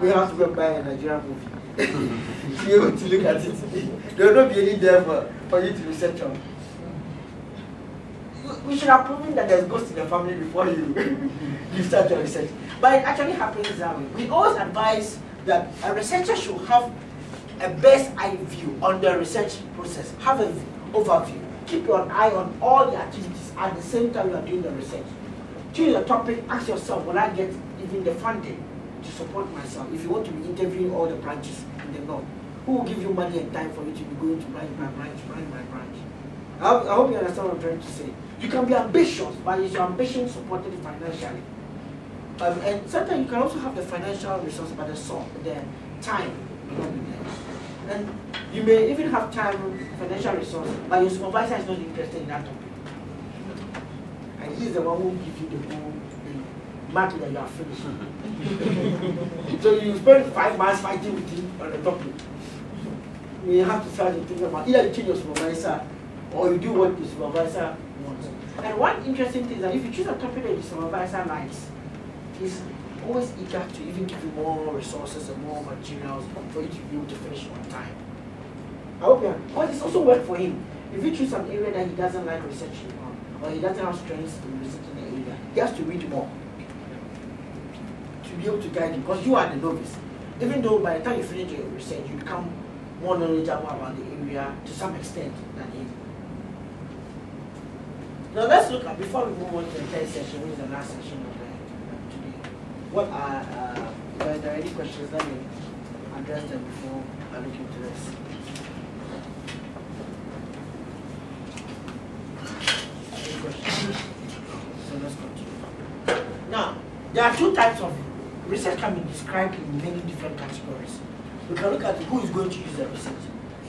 we have to go buy a Nigerian movie to be able to look at it. There will not be any there for you to research on. We should have proven that there's ghosts in the family before you start your research. But it actually happens that way. We always advise that a researcher should have a bird's eye view on the research process. Have an overview. Keep your eye on all the activities at the same time you are doing the research. Choose a topic, ask yourself, will I get even the funding to support myself? If you want to be interviewing all the branches in the north, who will give you money and time for you to be going to branch by branch? I hope you understand what I'm trying to say. You can be ambitious, but is your ambition supported financially? And sometimes you can also have the financial resource, but the time will not be there. And you may even have time, financial resource, but your supervisor is not interested in that topic. And he's the one who gives you the mark that you are finished. So you spend 5 months fighting with him on the topic. You have to start to think about either you change your supervisor or you do what the supervisor wants. And one interesting thing is that if you choose a topic that the supervisor likes, he's always eager to even give you more resources and more materials for you to be able to finish on time. I hope you because it's also work for him. If you choose an area that he doesn't like researching on, or he doesn't have strengths in researching the area, he has to read more to be able to guide you, because you are the novice. Even though by the time you finish your research, you become more knowledgeable about the area to some extent than him. Now let's look at, before we move on to the third session, which is the last session of today, what are, if there are any questions, let me address them before I look into this. Any questions? So let's continue. Now, there are 2 types of research can be described in many different categories. We can look at who is going to use the research.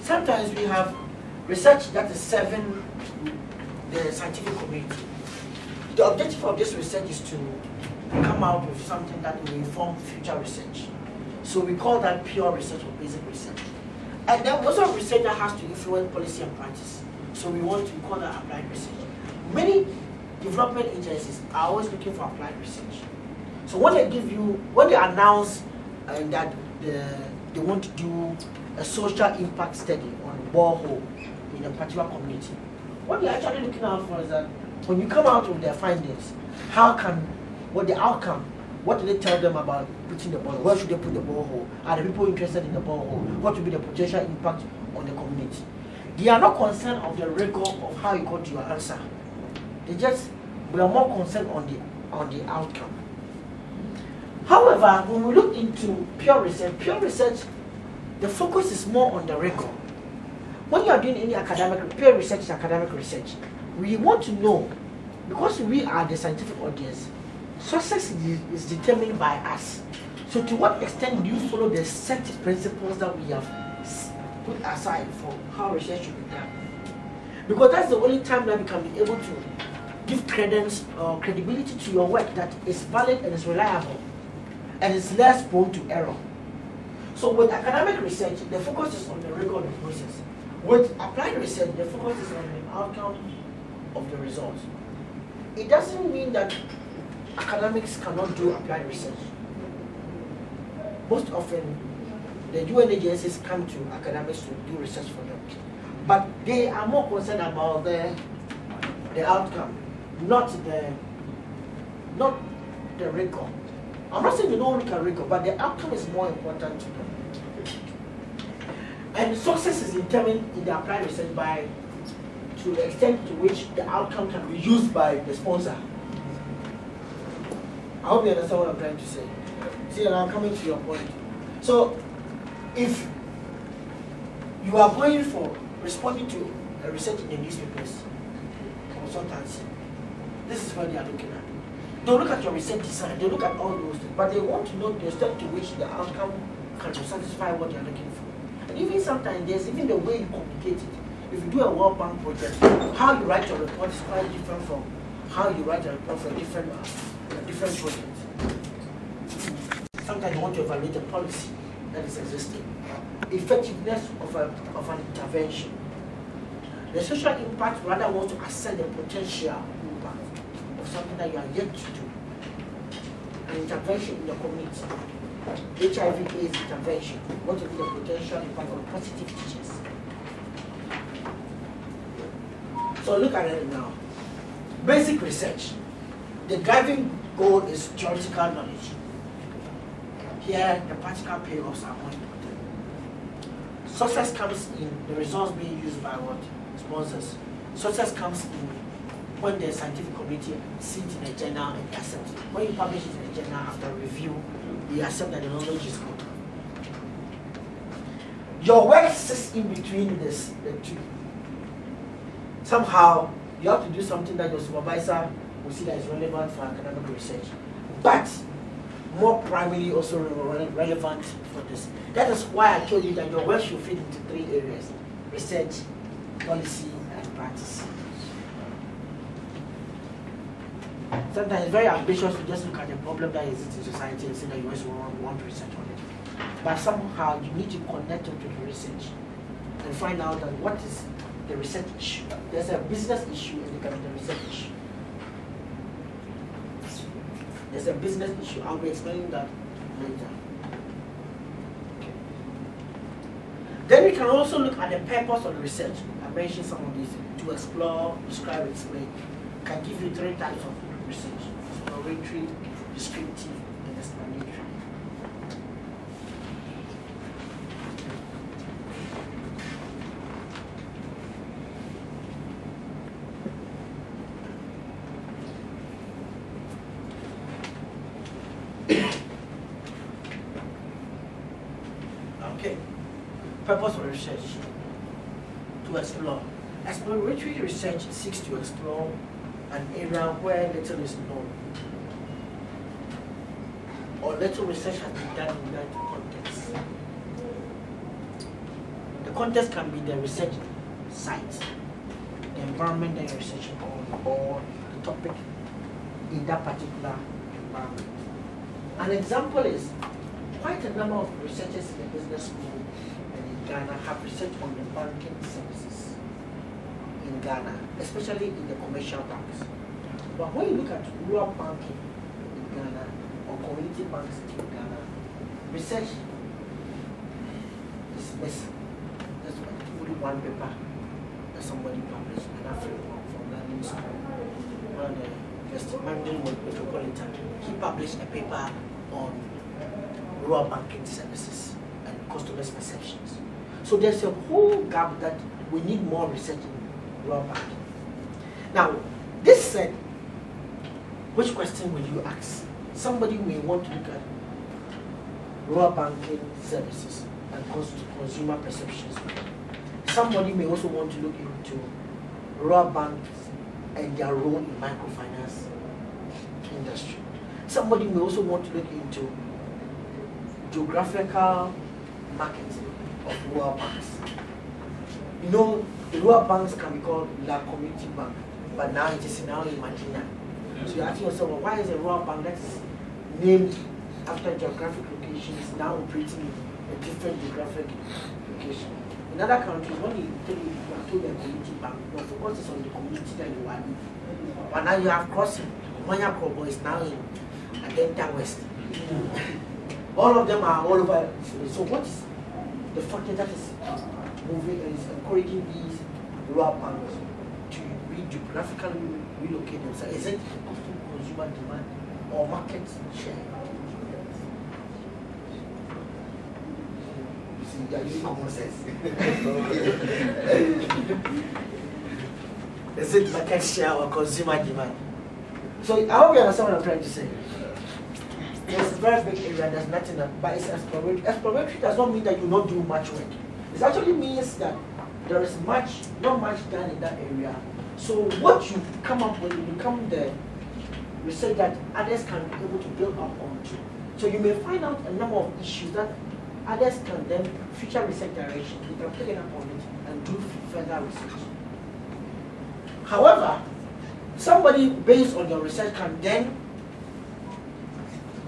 Sometimes we have research that is serving the scientific community. The objective of this research is to come out with something that will inform future research. So we call that pure research or basic research. And then also research that has to influence policy and practice. So we call that applied research. Many development agencies are always looking for applied research. So when they announce that they want to do a social impact study on a borehole in a particular community, what they're actually looking out for is that when you come out with their findings, what the outcome, what do they tell them about putting the borehole? Where should they put the borehole? Are the people interested in the borehole? What will be the potential impact on the community? They are not concerned of the rigor of how you got to your answer. We are more concerned on the outcome. However, when we look into pure research, the focus is more on the rigor. When you are doing any pure research is academic research, we want to know, because we are the scientific audience, success is determined by us. So to what extent do you follow the set principles that we have put aside for how research should be done? Because that's the only time that we can be able to give credence or credibility to your work that is valid and is reliable and is less prone to error. So with academic research, the focus is on the rigor of the process. With applied research, the focus is on the outcome of the results. It doesn't mean that academics cannot do applied research. Most often, the UN agencies come to academics to do research for them. But they are more concerned about the outcome, not the rigor. I'm not saying they don't look at rigor, but the outcome is more important to them. And success is determined in the applied research to the extent to which the outcome can be used by the sponsor. I hope you understand what I'm trying to say. See, and I'm coming to your point. So, if you are going for responding to a research in the newspapers, consultancy, this is what they are looking at. They look at your research design, they look at all those things, but they want to know the extent to which the outcome can satisfy what they are looking for. And even sometimes there's even the way you communicate it. If you do a World Bank project, how you write your report is quite different from how you write a report for different projects. Sometimes you want to evaluate a policy that is existing, effectiveness of an intervention. The social impact rather wants to assess the potential impact of something that you are yet to do. An intervention in the community, HIV/AIDS intervention, what will be the potential impact on positive teachers? So look at it now. Basic research. The driving goal is theoretical knowledge. Here, the practical payoffs are more important. Success comes in the results being used by what? Sponsors. Success comes in when the scientific community sees it in a journal and accepts it. When you publish it in a journal after review, you accept that the knowledge is good. Your work sits in between the two. Somehow, you have to do something that your supervisor will see that is relevant for academic research, but more primarily also relevant for this. That is why I told you that your work should fit into 3 areas: research, policy, and practice. Sometimes it's very ambitious to just look at the problem that exists in society and say that you also want to research on it. But somehow you need to connect it to the research and find out that what is the research issue. There's a business issue and there can be the research issue. There's a business issue. I'll be explaining that later. Okay. Then we can also look at the purpose of the research. I mentioned some of these: to explore, describe, explain. I can give you 3 types of research: exploratory, descriptive, and explanatory. Okay. Purpose of research: to explore. Exploratory research seeks to explore an area where little is known, or little research has been done in that context. The context can be the research site, the environment that you're researching on, or the topic in that particular environment. An example is quite a number of researchers in the business school and in Ghana have researched on the banking services in Ghana, especially in the commercial banks. But when you look at rural banking in Ghana or community banks in Ghana, research is missing. There's only one paper that somebody published in Africa from London School. One of the London Metropolitan, he published a paper on rural banking services and customers' perceptions. So there's a whole gap that we need more research in rural banking. Now, this said, which question will you ask? Somebody may want to look at rural banking services and consumer perceptions. Somebody may also want to look into rural banks and their role in microfinance industry. Somebody may also want to look into geographical marketing of rural banks. You know, the rural banks can be called La Community Bank, but now it is now in Medina. So you ask yourself, well, why is a rural bank that is named after geographic locations now operating in a different geographic location? In other countries, when you are told a community bank, your focus is on the community that you are in. But now you have crossing. Manya Krobo is now in Adenta West. All of them are all over. So what is the factor that is moving and is encouraging these rural banks to be geographically relocate themselves? Is it consumer demand or market share? You see, they are using common sense. Is it market share or consumer demand? So I hope you understand what I'm trying to say. There's a very big area, there's nothing, but it's exploratory. Exploratory does not mean that you don't do much work. It actually means that there is not much done in that area. So what you come up with will become the research that others can be able to build up onto. So you may find out a number of issues that others can then, future research direction, you can pick it up on it and do further research. However, somebody based on your research can then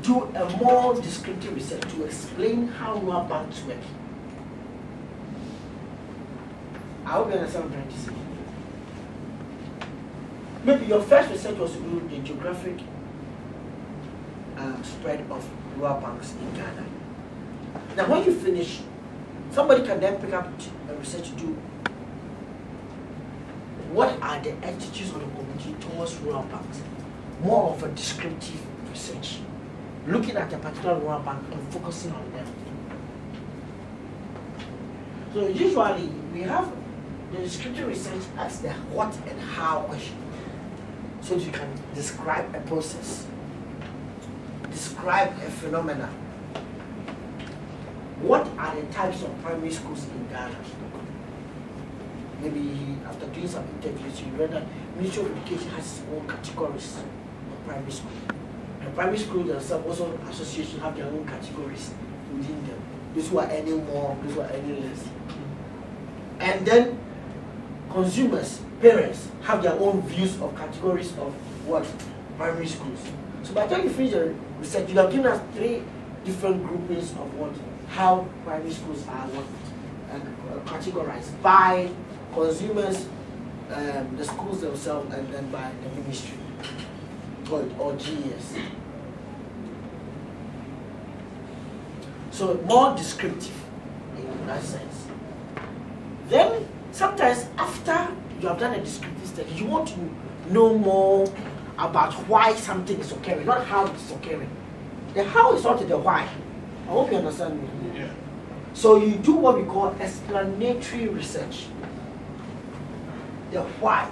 do a more descriptive research to explain how rural banks work. I hope you understand what I'm trying to say. Maybe your first research was to do the geographic spread of rural banks in Ghana. Now when you finish, somebody can then pick up a research to do what are the attitudes of the community towards rural banks. More of a descriptive research. Looking at a particular rural bank and focusing on them. So usually we have the descriptive research as the what and how question. So you can describe a process, describe a phenomena. What are the types of primary schools in Ghana? Maybe after doing some interviews, you read that Ministry of Education has its own categories of primary school. The primary schools themselves also association have their own categories within them. Those who are earning more, those who are earning less. And then consumers, parents, have their own views of categories of what? Primary schools. So by the time you finish the research, you have given us 3 different groupings of what? How primary schools are what? Categorized by consumers, the schools themselves, and then by the ministry or GES. So more descriptive in that sense. Then sometimes after you have done a descriptive study, you want to know more about why something is occurring, not how it is occurring. The how is not the why. I hope you understand me. Yeah. So you do what we call explanatory research. The why.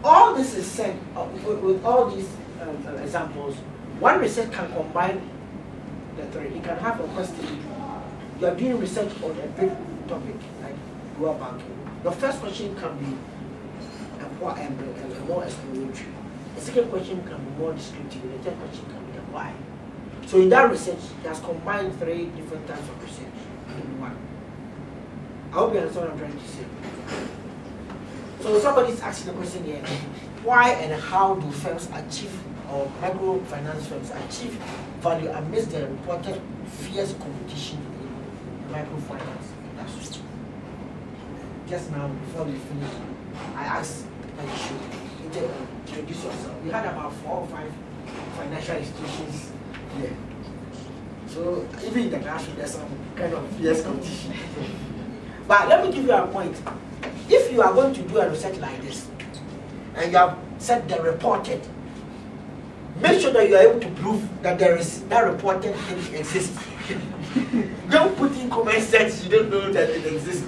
All this is said with all these examples. One research can combine the 3. You can have a question. You are doing research on a big topic like rural banking. The first question can be more explanatory. The second question can be more descriptive. The third question can be the why. So in that research, it has combined 3 different types of research in one. I hope you understand what I'm trying to say. So somebody is asking the question here, why and how do firms achieve, or microfinance firms achieve value amidst the reported fierce competition in microfinance industry? Just now, before we finish, I asked that you should introduce yourself. We had about 4 or 5 financial institutions here. So even in the classroom, there's some kind of fierce competition. But let me give you a point. If you are going to do a research like this, and you have said the reported, make sure that you are able to prove that there is that reported thing exists. Don't put in comments that you don't know that it exists.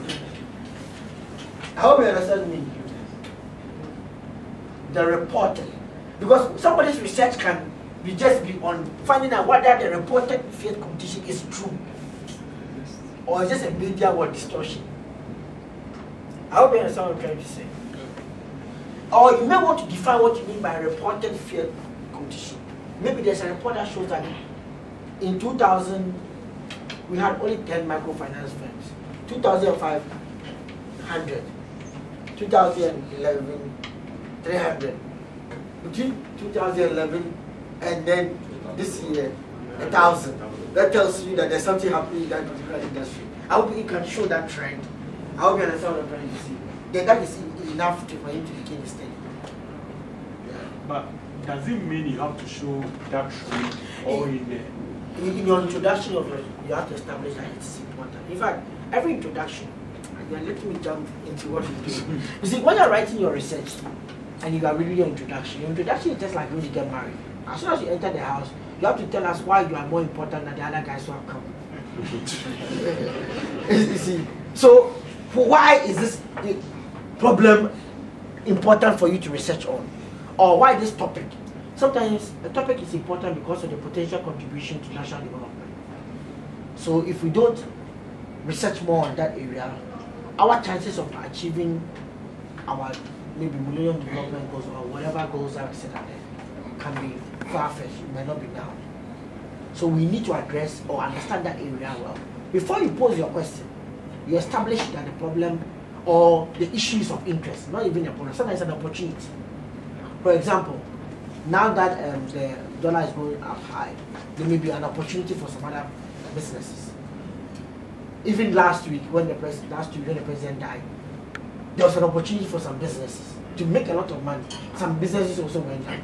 I hope you understand me. The reported. Because somebody's research can be just be on finding out whether the reported field competition is true or just a media or distortion. I hope you understand what I'm trying to say. Or you may want to define what you mean by reported field competition. Maybe there's a report that shows that in 2000 we had only 10 microfinance firms. 2005, 100. 2011, 300. Between 2011 and then this year, 1,000. That tells you that there's something happening in that particular industry. I hope you can show that trend. I hope you understand what I'm trying to say. Then that is enough for him to begin his study. But does it mean you have to show that trend or in there? In your introduction of your, you have to establish that it's important. In fact, every introduction, and you're letting me jump into what you do. You see, when you're writing your research and you are reading your introduction is just like when you get married. As soon as you enter the house, you have to tell us why you are more important than the other guys who have come. You see, so why is this problem important for you to research on? Or why this topic? Sometimes a topic is important because of the potential contribution to national development. So if we don't research more on that area, our chances of achieving our maybe Millennium Development Goals or whatever goals are set out there can be far-fetched, it may not be now. So we need to address or understand that area well. Before you pose your question, you establish that the problem or the issues of interest, not even a problem, sometimes an opportunity. For example, now that the dollar is going up high, there may be an opportunity for some other businesses. Even last week when the president died, there was an opportunity for some businesses to make a lot of money. Some businesses also went down.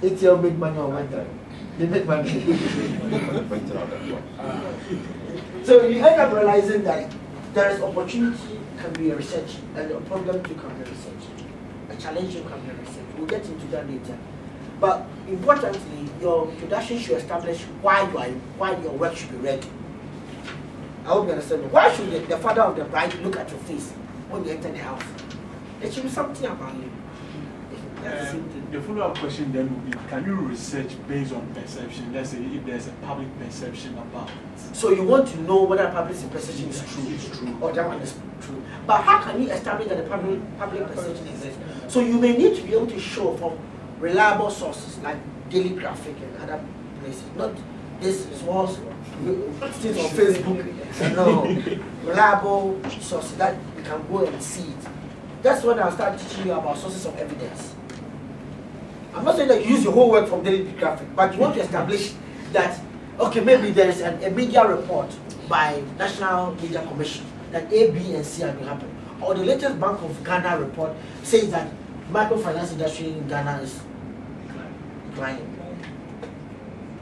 ATL made money or went down? They made money. So you end up realizing that there is opportunity can be a research and a problem too can be research. A challenge too can be research. We'll get into that later. But importantly, your introduction should establish why your work should be read. I hope you understand me. Why should the father of the bride look at your face when you enter the house? There should be something about you. The follow-up question then will be, can you research based on perception? Let's say if there's a public perception about it. So you want to know whether public perception is true. It's true. Or that one is true. But how can you establish that the public perception exists? So you may need to be able to show from reliable sources like Daily Graphic and other places. Not this small things on Facebook. No, reliable sources that you can go and see it. That's when I'll start teaching you about sources of evidence. I'm not saying that you use your whole work from Daily Graphic, but you want to establish that, okay, maybe there is a media report by National Media Commission that A, B, and C are going to happen. Or the latest Bank of Ghana report says that microfinance industry in Ghana is declining.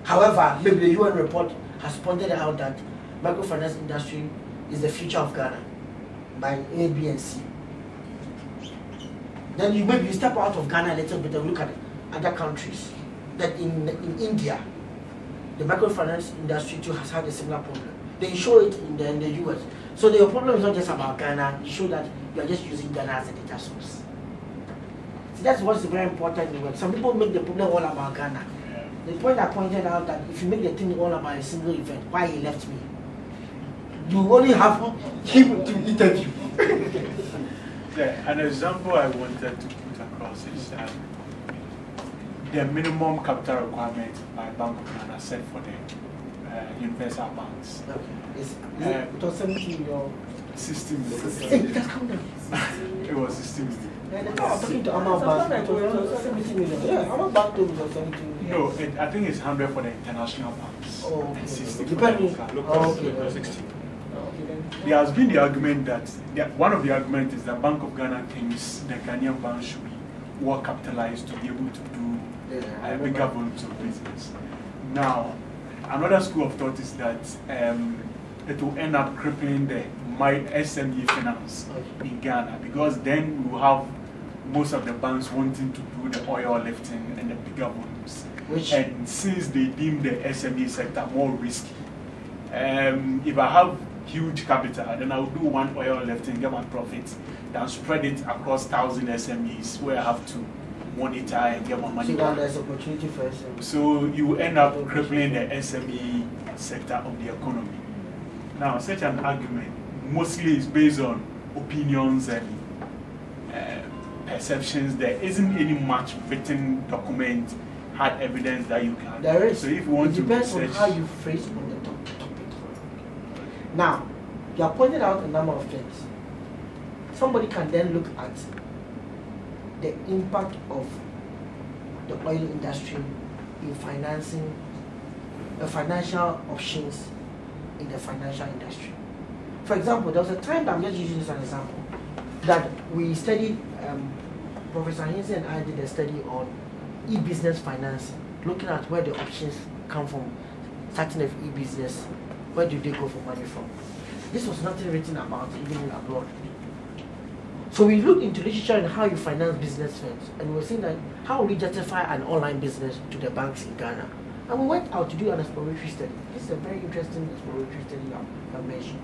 However, maybe the UN report has pointed out that microfinance industry is the future of Ghana by A, B, and C. Then you step out of Ghana a little bit and look at other countries. That in India, the microfinance industry too has had a similar problem. They show it in the US. So the problem is not just about Ghana. You show that you are just using Ghana as a data source. So that's what's very important in work. Some people make the problem all about Ghana. The point I pointed out that if you make the thing all about a single event, why he left me, you only have him to interview. An example I wanted to put across is the minimum capital requirement by Bank of Ghana set for the universal banks. Okay. It was 17 million. 60 million. Hey, that's come down. It was 60 million. I was talking to Amal Bank. It was 17 million. Yeah, Amal Bank told me it was 17 million. No, I think it's 100 for the international banks. Oh, okay. And 60 for Depending. the local. Oh, okay. 60. There has been the argument that one of the arguments is that Bank of Ghana thinks the Ghanaian banks should be well capitalized to be able to do bigger volumes of business. Now, another school of thought is that it will end up crippling the SME finance in Ghana, because then we will have most of the banks wanting to do the oil lifting and the bigger volumes. And since they deem the SME sector more risky, if I have huge capital, then I will do one oil lifting, get my profits, then spread it across 1,000 SMEs where I have to monitor and get my money. So now there's opportunity for SME. So you end up crippling the SME sector of the economy. Now, such an argument mostly is based on opinions and perceptions. There isn't any much written document, hard evidence that you can. There is. So if you want it depends to research, on how you phrase on the topic. Now, you have pointed out a number of things. Somebody can then look at the impact of the oil industry in financing the financial options in the financial industry. For example, there was a time that I'm just using this as an example that we studied, Professor Hinze and I did a study on e-business financing, looking at where the options come from, starting of e-business, where do they go for money from? This was nothing written about even abroad. So we looked into literature and how you finance business firms, and we were saying that how will you justify an online business to the banks in Ghana? And we went out to do an exploratory study. This is a very interesting exploratory study I mentioned.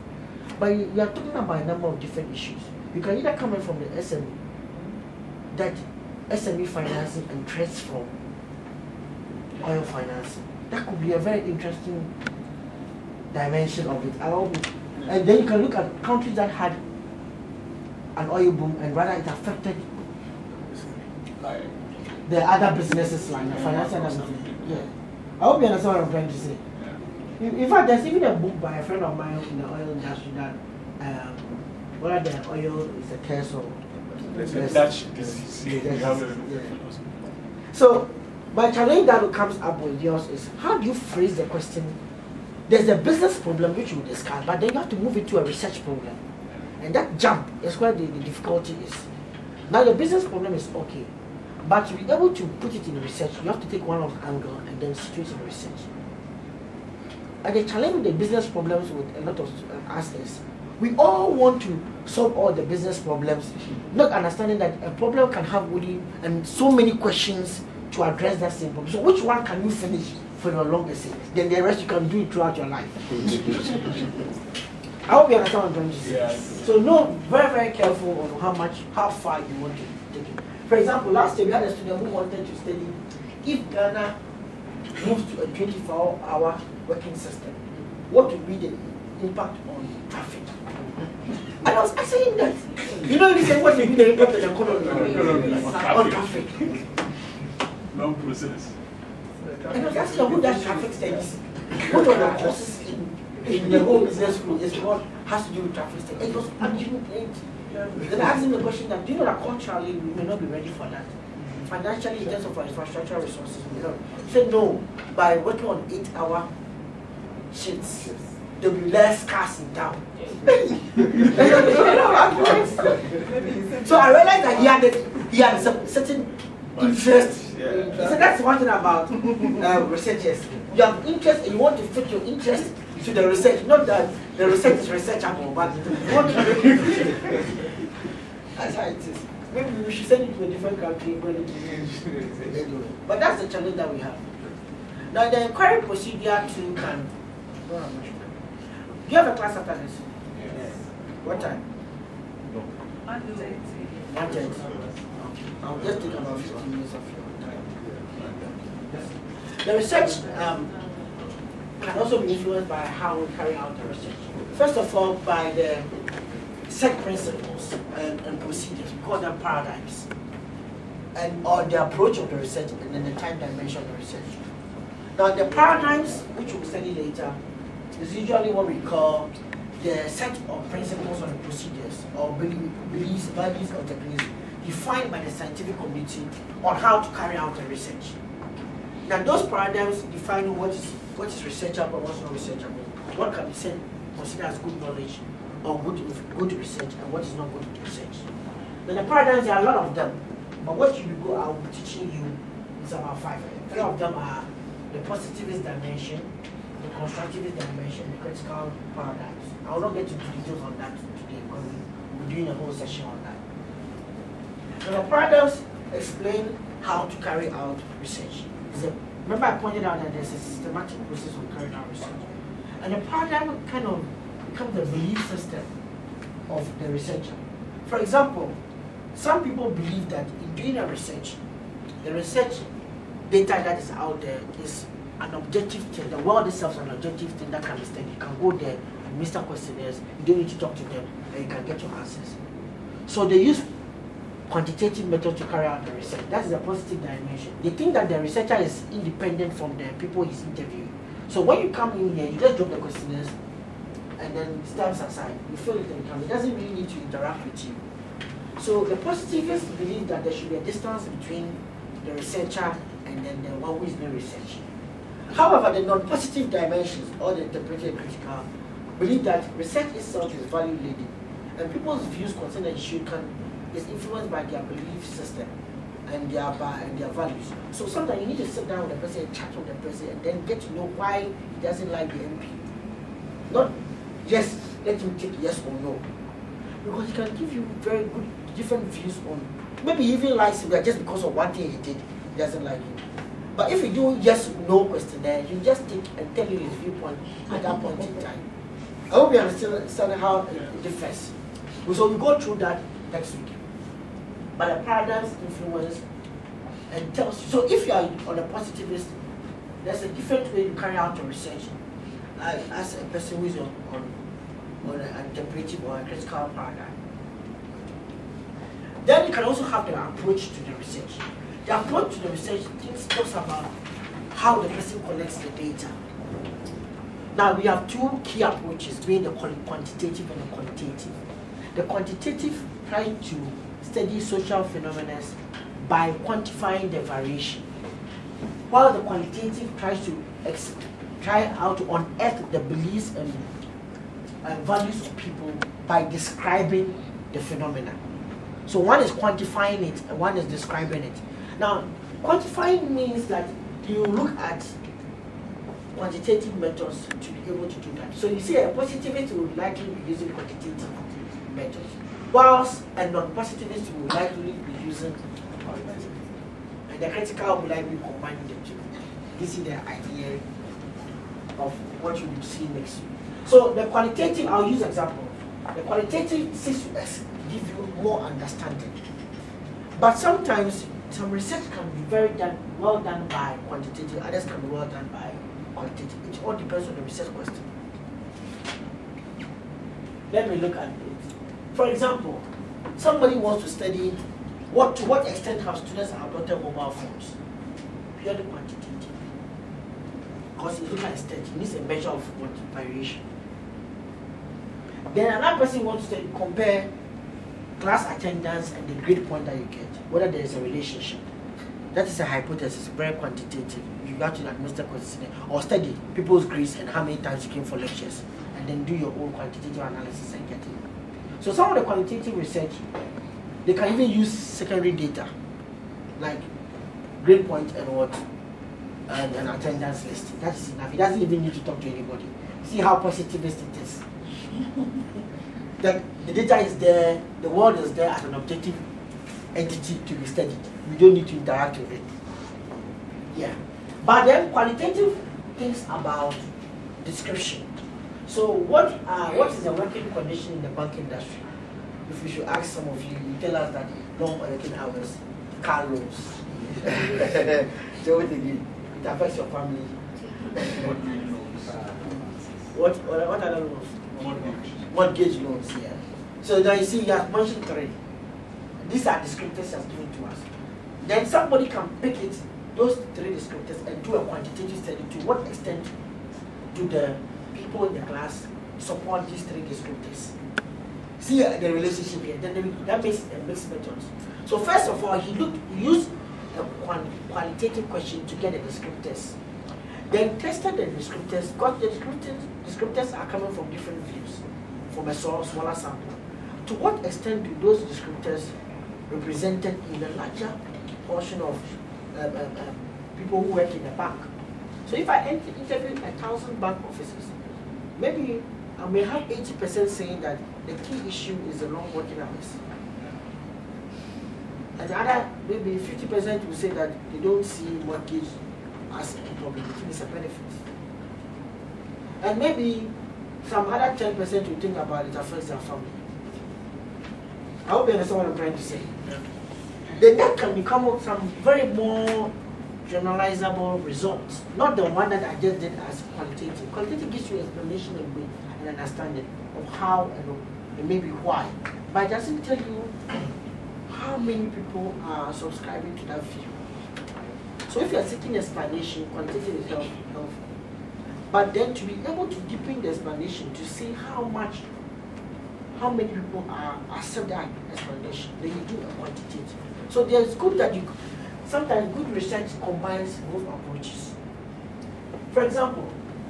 But we are talking about a number of different issues. You can either come in from the SME, that SME financing and threats from oil financing. That could be a very interesting dimension of it. And then you can look at countries that had an oil boom and rather it affected the other businesses like the finance and everything. Yeah. I hope you understand what I'm trying to say. In fact, there's even a book by a friend of mine in the oil industry that whether the oil is a curse or Dutch disease. So, my challenge that comes up with yours is how do you phrase the question? There's a business problem which we discuss, but then you have to move it to a research problem. And that jump is where the difficulty is. Now, the business problem is okay, but to be able to put it in research, you have to take one of the angle and then situate in research. And the challenge with the business problems with a lot of us is we all want to solve all the business problems, not understanding that a problem can have really and so many questions to address that same problem. So which one can you finish for the longest? Then the rest you can do it throughout your life. I hope you understand what I'm trying to say. Yes. So no, very, very careful on how far you want to take it. For example, last year we had a student who wanted to study if Ghana moves to a 24-hour working system, what would be the impact on traffic? And I was saying that, you know, he said what would be the impact on the economy on traffic? Long process. And I was asking who does traffic studies? What are the courses in the whole business school is what has to do with traffic studies? It was absolutely plenty. Then I asked him the question that, do you know that culturally we may not be ready for that? Financially, in terms of our infrastructural resources, we don't. He said no, by working on 8-hour shifts, there will be less cars in town. So I realized that he had a certain interest. He said that's one thing about researchers. You have interest and you want to fit your interest to the research. Not that the research is researchable, but you want to make it. That's how it is. Maybe we should send it to a different country. But that's the challenge that we have. Now the inquiry procedure too can. Do you have a class after this? Yes. What time? 1:30. I'll just take about 15 minutes of your time. The research can also be influenced by how we carry out the research. First of all, by the set principles and procedures. We call them paradigms. Or the approach of the research and then the time dimension of the research. Now the paradigms, which we'll study later, is usually what we call the set of principles or procedures or beliefs, values, or techniques defined by the scientific community on how to carry out the research. Now those paradigms define what is researchable and what's not researchable, what can be considered as good knowledge or good research and what is not good research. Now the paradigms, there are a lot of them, but what I will be teaching you is about 5. 3 of them are the positivist dimension, the constructivist dimension, the critical paradigms. I will not get into details on that today because we're doing a whole session on that. Now the paradigms explain how to carry out research. Remember I pointed out that there's a systematic process of carrying out research. And the paradigm kind of becomes the belief system of the researcher. For example, some people believe that in doing a research, the research data that is out there is an objective thing. The world itself is an objective thing that can be studied. You can go there, administer questionnaires, you don't need to talk to them, and you can get your answers. So they use quantitative method to carry out the research. That is a positive dimension. They think that the researcher is independent from the people he's interviewing. So when you come in here, you just drop the questionnaires and then stands aside. You fill it and come. It doesn't really need to interact with you. So the positivists believe that there should be a distance between the researcher and then the one who is being researched. However, the non-positive dimensions, or the interpretive critical, believe that research itself is value-laden, and people's views concerning the issue is influenced by their belief system and their values. So sometimes you need to sit down with the person and chat with the person and then get to know why he doesn't like the MP. Not just let him take yes or no. Because he can give you very good different views on, maybe he even likes him just because of one thing he did, he doesn't like him. But if you do yes no questionnaire, you just take and tell you his viewpoint at that point in time. I hope you understand how it differs. So we go through that next week. But the paradigms influence and tells you. So if you are on a positivist, there's a different way to carry out your research. As a person who is on an interpretive or a critical paradigm. Then you can also have the approach to the research. The approach to the research talks about how the person collects the data. Now we have two key approaches, doing the quantitative and the qualitative. The quantitative tries to study social phenomena by quantifying the variation, while the qualitative tries to try how to unearth the beliefs and values of people by describing the phenomena. So one is quantifying it and one is describing it. Now, quantifying means that you look at quantitative methods to be able to do that. So you see, a positivist will likely be using quantitative methods, whilst a non-positivist will likely be using qualitative. And the critical will likely combine the two. This is the idea of what you will see next year. So the qualitative, I'll use example. The qualitative seeks to give you more understanding. But sometimes some research can be well done by quantitative, others can be well done by qualitative. It all depends on the research question. Let me look at it. For example, somebody wants to study to what extent have students adopted mobile phones. Purely quantitative. Because you look at extent, it needs a measure of what variation. Then another person wants to compare class attendance and the grade point that you get, whether there is a relationship. That is a hypothesis, very quantitative. You have to administer questions or study people's grades and how many times you came for lectures, and then do your own quantitative analysis and get it. So some of the quantitative research, they can even use secondary data, like grade point and what, and an attendance list. That is enough. It doesn't even need to talk to anybody. See how positivist it is. That the data is there, the world is there as an objective entity to be studied. We don't need to interact with it. Yeah. But then qualitative things about description. So what is the working condition in the bank industry? If we should ask some of you, you tell us that long working hours, car loans. So what again? It affects your family. What other loans? Mortgage loans, yeah. So now you see, you have mentioned three. These are descriptors that's given to us. Then somebody can pick it, those three descriptors, and do a quantitative study to what extent do the people in the class support these three descriptors. See the relationship here, then that makes a mixed method. So first of all, he used a qualitative question to get the descriptors. Then tested the descriptors, got the descriptors are coming from different views, from a smaller sample. To what extent do those descriptors represented in a larger portion of people who work in a bank? So if I interview 1,000 bank officers, maybe I may have 80% saying that the key issue is the long working hours. And the other, maybe 50% will say that they don't see mortgage as a problem, it's a benefit. And maybe some other 10% will think about it affects their family. I hope you understand what I'm trying to say. Yeah. Then that can become some very more generalizable results, not the one that I just did as qualitative. Qualitative gives you explanation and understanding of how and maybe why, but it doesn't tell you how many people are subscribing to that view. So if you are seeking explanation, quantitative is helpful. But then to be able to deepen the explanation to see how many people are accept that explanation, then you do a quantitative. So there's good that sometimes good research combines both approaches. For example,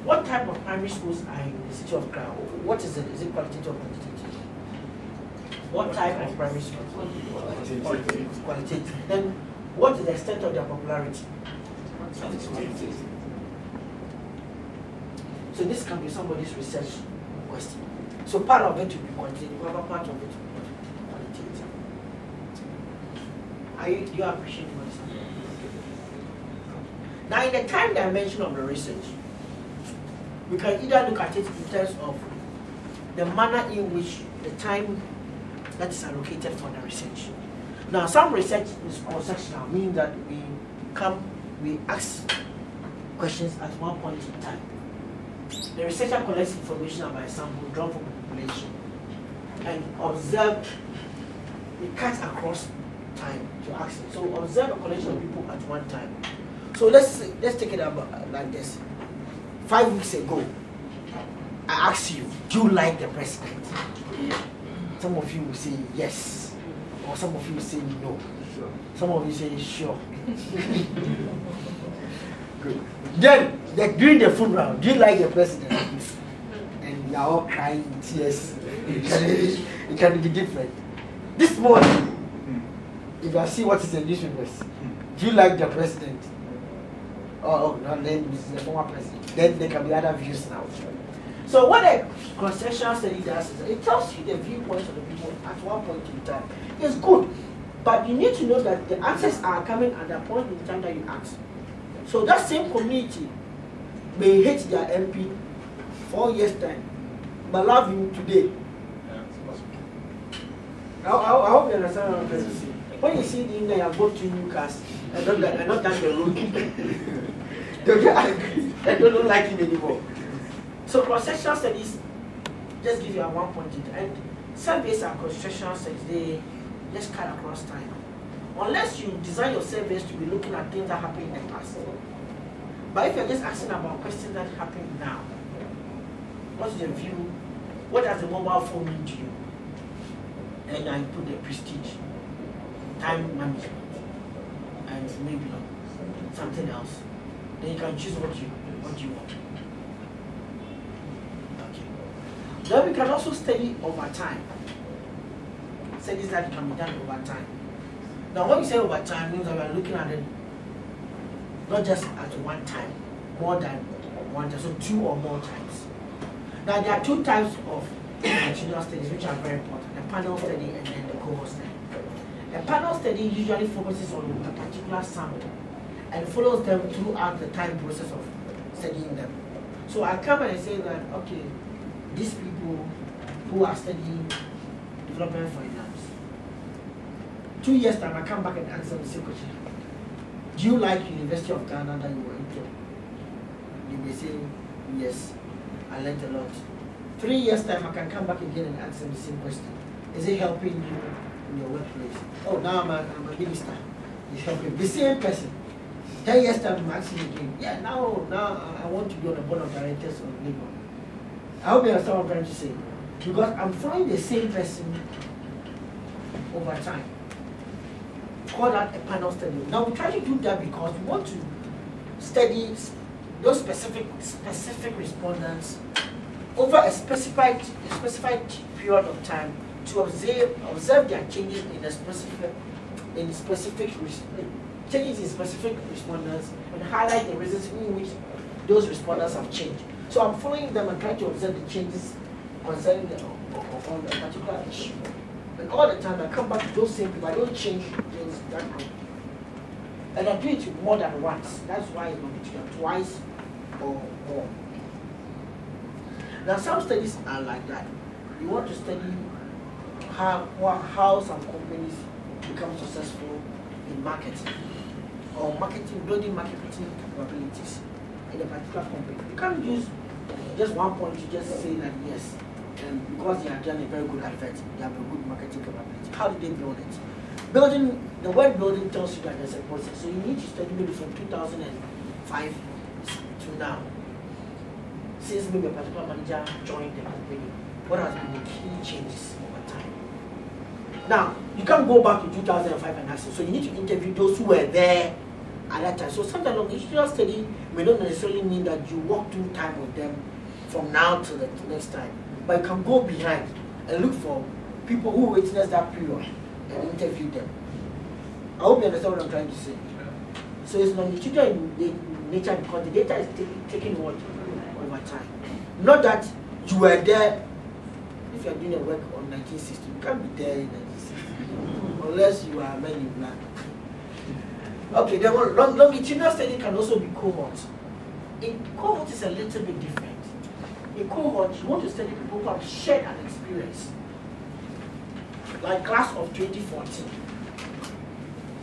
what type of primary schools are in the city of Accra? What is it? Is it qualitative or quantitative? What type of primary schools? Qualitative. Qualitative. Then what is the extent of their popularity? So this can be somebody's research question. So part of it will be quantitative, other part of it will be qualitative. Do you appreciate what I'm saying? Now in the time dimension of the research, we can either look at it in terms of the manner in which the time that is allocated for the research. Now some research is cross-sectional, meaning that we ask questions at one point in time. The researcher collects information about a sample drawn from the population and observe, it cuts across time to ask it. So observe a collection of people at one time. So let's take it about like this. 5 weeks ago, I asked you, do you like the president? Some of you will say yes, or some of you will say no. Some of you say sure. Good. Then during the funeral, do you like the president? And you're all crying in tears. It can be different. This morning, if I see what is in the newspapers, do you like the president? Oh, no, then this is the former president. Then there can be other views now. So what a cross-sectional study does is it tells you the viewpoints of the people at one point in time. It's good, but you need to know that the answers are coming at the point in time that you ask. So that same community may hate their MP 4 years time, but love him today. I hope you understand what I'm trying to say. When you see the Indian, you go to new cars, I don't like the road. They get angry. I don't like him anymore. So cross-sectional studies just give you a 1 point. And surveys and cross-sectional studies, they just cut across time. Unless you design your surveys to be looking at things that happened in the past. But if you're just asking about questions that happen now, what's your view? What does the mobile phone mean to you? And I put the prestige, time management, and maybe something else. Then you can choose what you want. Okay. Then we can also study over time. Studies that can be done over time. Now when we say over time, means that we are looking at it not just at one time, more than one time, so 2 or more times. Now there are 2 types of longitudinal studies which are very important: the panel study and then the cohort study. A panel study usually focuses on a particular sample and follows them throughout the time process of studying them. So I come and I say that, okay, these people who are studying development finance, 2 years time I come back and answer the same question. Do you like University of Ghana that you were into? You may say, yes, I learned a lot. 3 years time I can come back again and answer the same question. Is it helping you in your workplace? Oh, now I'm a minister. It's helping. The same person. 10 years time I'm asking again. Yeah, now I want to be on the board of directors of Labour. I hope you understand what I'm trying to say. Because I'm following the same person over time. Call that a panel study. Now we try to do that because we want to study those specific respondents over a specified period of time to observe their changes in specific respondents and highlight the reasons in which those respondents have changed. So I'm following them and trying to observe the changes concerning on a particular issue. And all the time I come back to those same people. I don't change that group. And I do it more than once. That's why it's longitudinal, twice or more. Now some studies are like that. You want to study how some companies become successful in marketing or building marketing capabilities in a particular company. You can't use just 1 point to just say that yes, and because they have done a very good advert, they have a good marketing capability. How did they build it? The word building tells you that there's a process. So you need to study maybe from 2005 to now. Since maybe a particular manager joined the company, what has been the key changes over time? Now, you can't go back to 2005 and ask. So you need to interview those who were there at that time. So sometimes longitudinal study may not necessarily mean that you walk through time with them from now to the next time. But you can go behind and look for people who witnessed that period and interview them. I hope you understand what I'm trying to say. So it's longitudinal in nature because the data is taken what? Over time. Not that you were there. If you are doing a work on 1960, you can't be there in 1960 unless you are Men in Black. Okay, then longitudinal study can also be cohort. In cohort is a little bit different. In cohort, you want to study people who have shared an experience, like class of 2014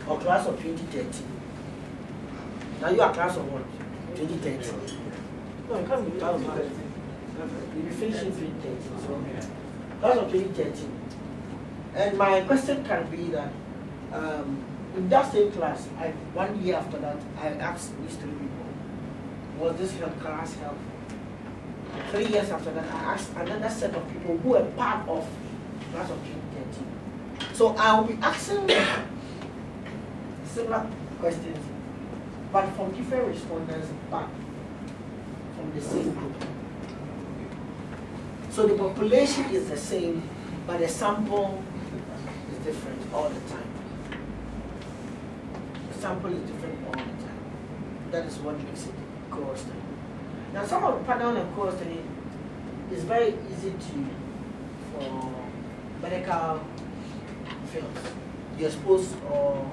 or class of 2013. Now you are class of what? 2013. No, you can't be class of 2013. You'll be finishing 2013. So class of 2013. And my question can be that in that same class, 1 year after that, I asked these 3 people, was this class help? 3 years after that, I asked another set of people who were part of class of 2013. So I'll be asking similar questions, but from different respondents, but from the same group. So the population is the same, but the sample is different all the time. The sample is different all the time. That is what makes it cohort study. Now, some of the panel and cohort study is very easy for medical fields. You expose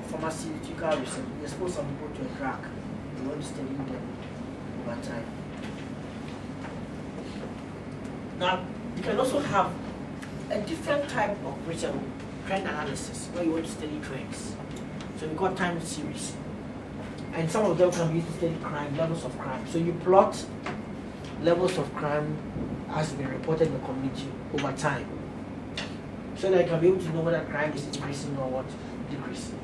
pharmaceutical research. You expose some people to a drug. You want to study them over time. Now, you can also have a different type of research, trend analysis, where you want to study trends. So we got time series. And some of them can be used to study crime, levels of crime. So you plot levels of crime as been reported in the community over time. So that you can be able to know whether crime is increasing or what decreasing.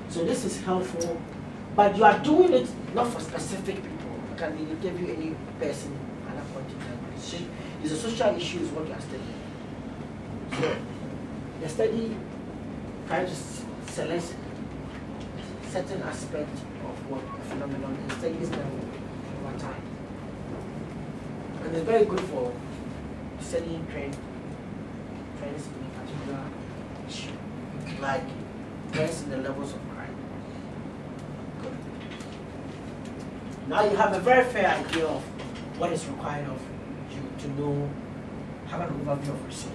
So this is helpful, but you are doing it not for specific people. You can interview any person at a point in time. It's a social issue is what you are studying. So the study tries to select certain aspects of what a phenomenon and studies them over time. And it's very good for studying trends in a particular issue, like trends in the levels of crime. Good. Now you have a very fair idea of what is required of you to know, have an overview of research.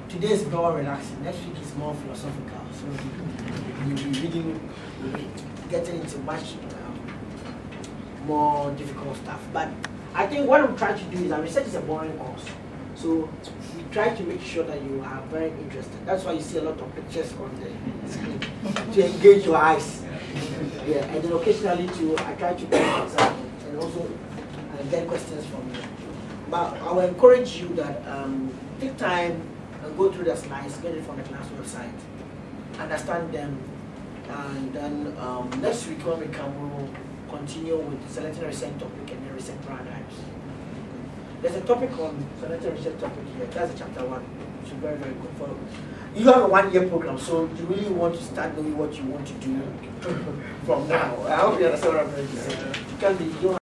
Today is more relaxing, next week is more philosophical, so you'll be reading, getting into much more difficult stuff. But I think what I'm trying to do is that research is a boring course. So we try to make sure that you are very interested. That's why you see a lot of pictures on the screen to engage your eyes. Yeah, and then occasionally I try to make examples and also get questions from you. But I will encourage you that take time and go through the slides, get it from the class website, understand them, and then next week when we come, we will continue with selecting a research topic and then research paradigms. There's a topic on selecting research topic here. That's chapter 1. It's very, very good. For you have a 1-year program, so you really want to start knowing what you want to do from now. I hope you understand what I'm trying to say. Because you don't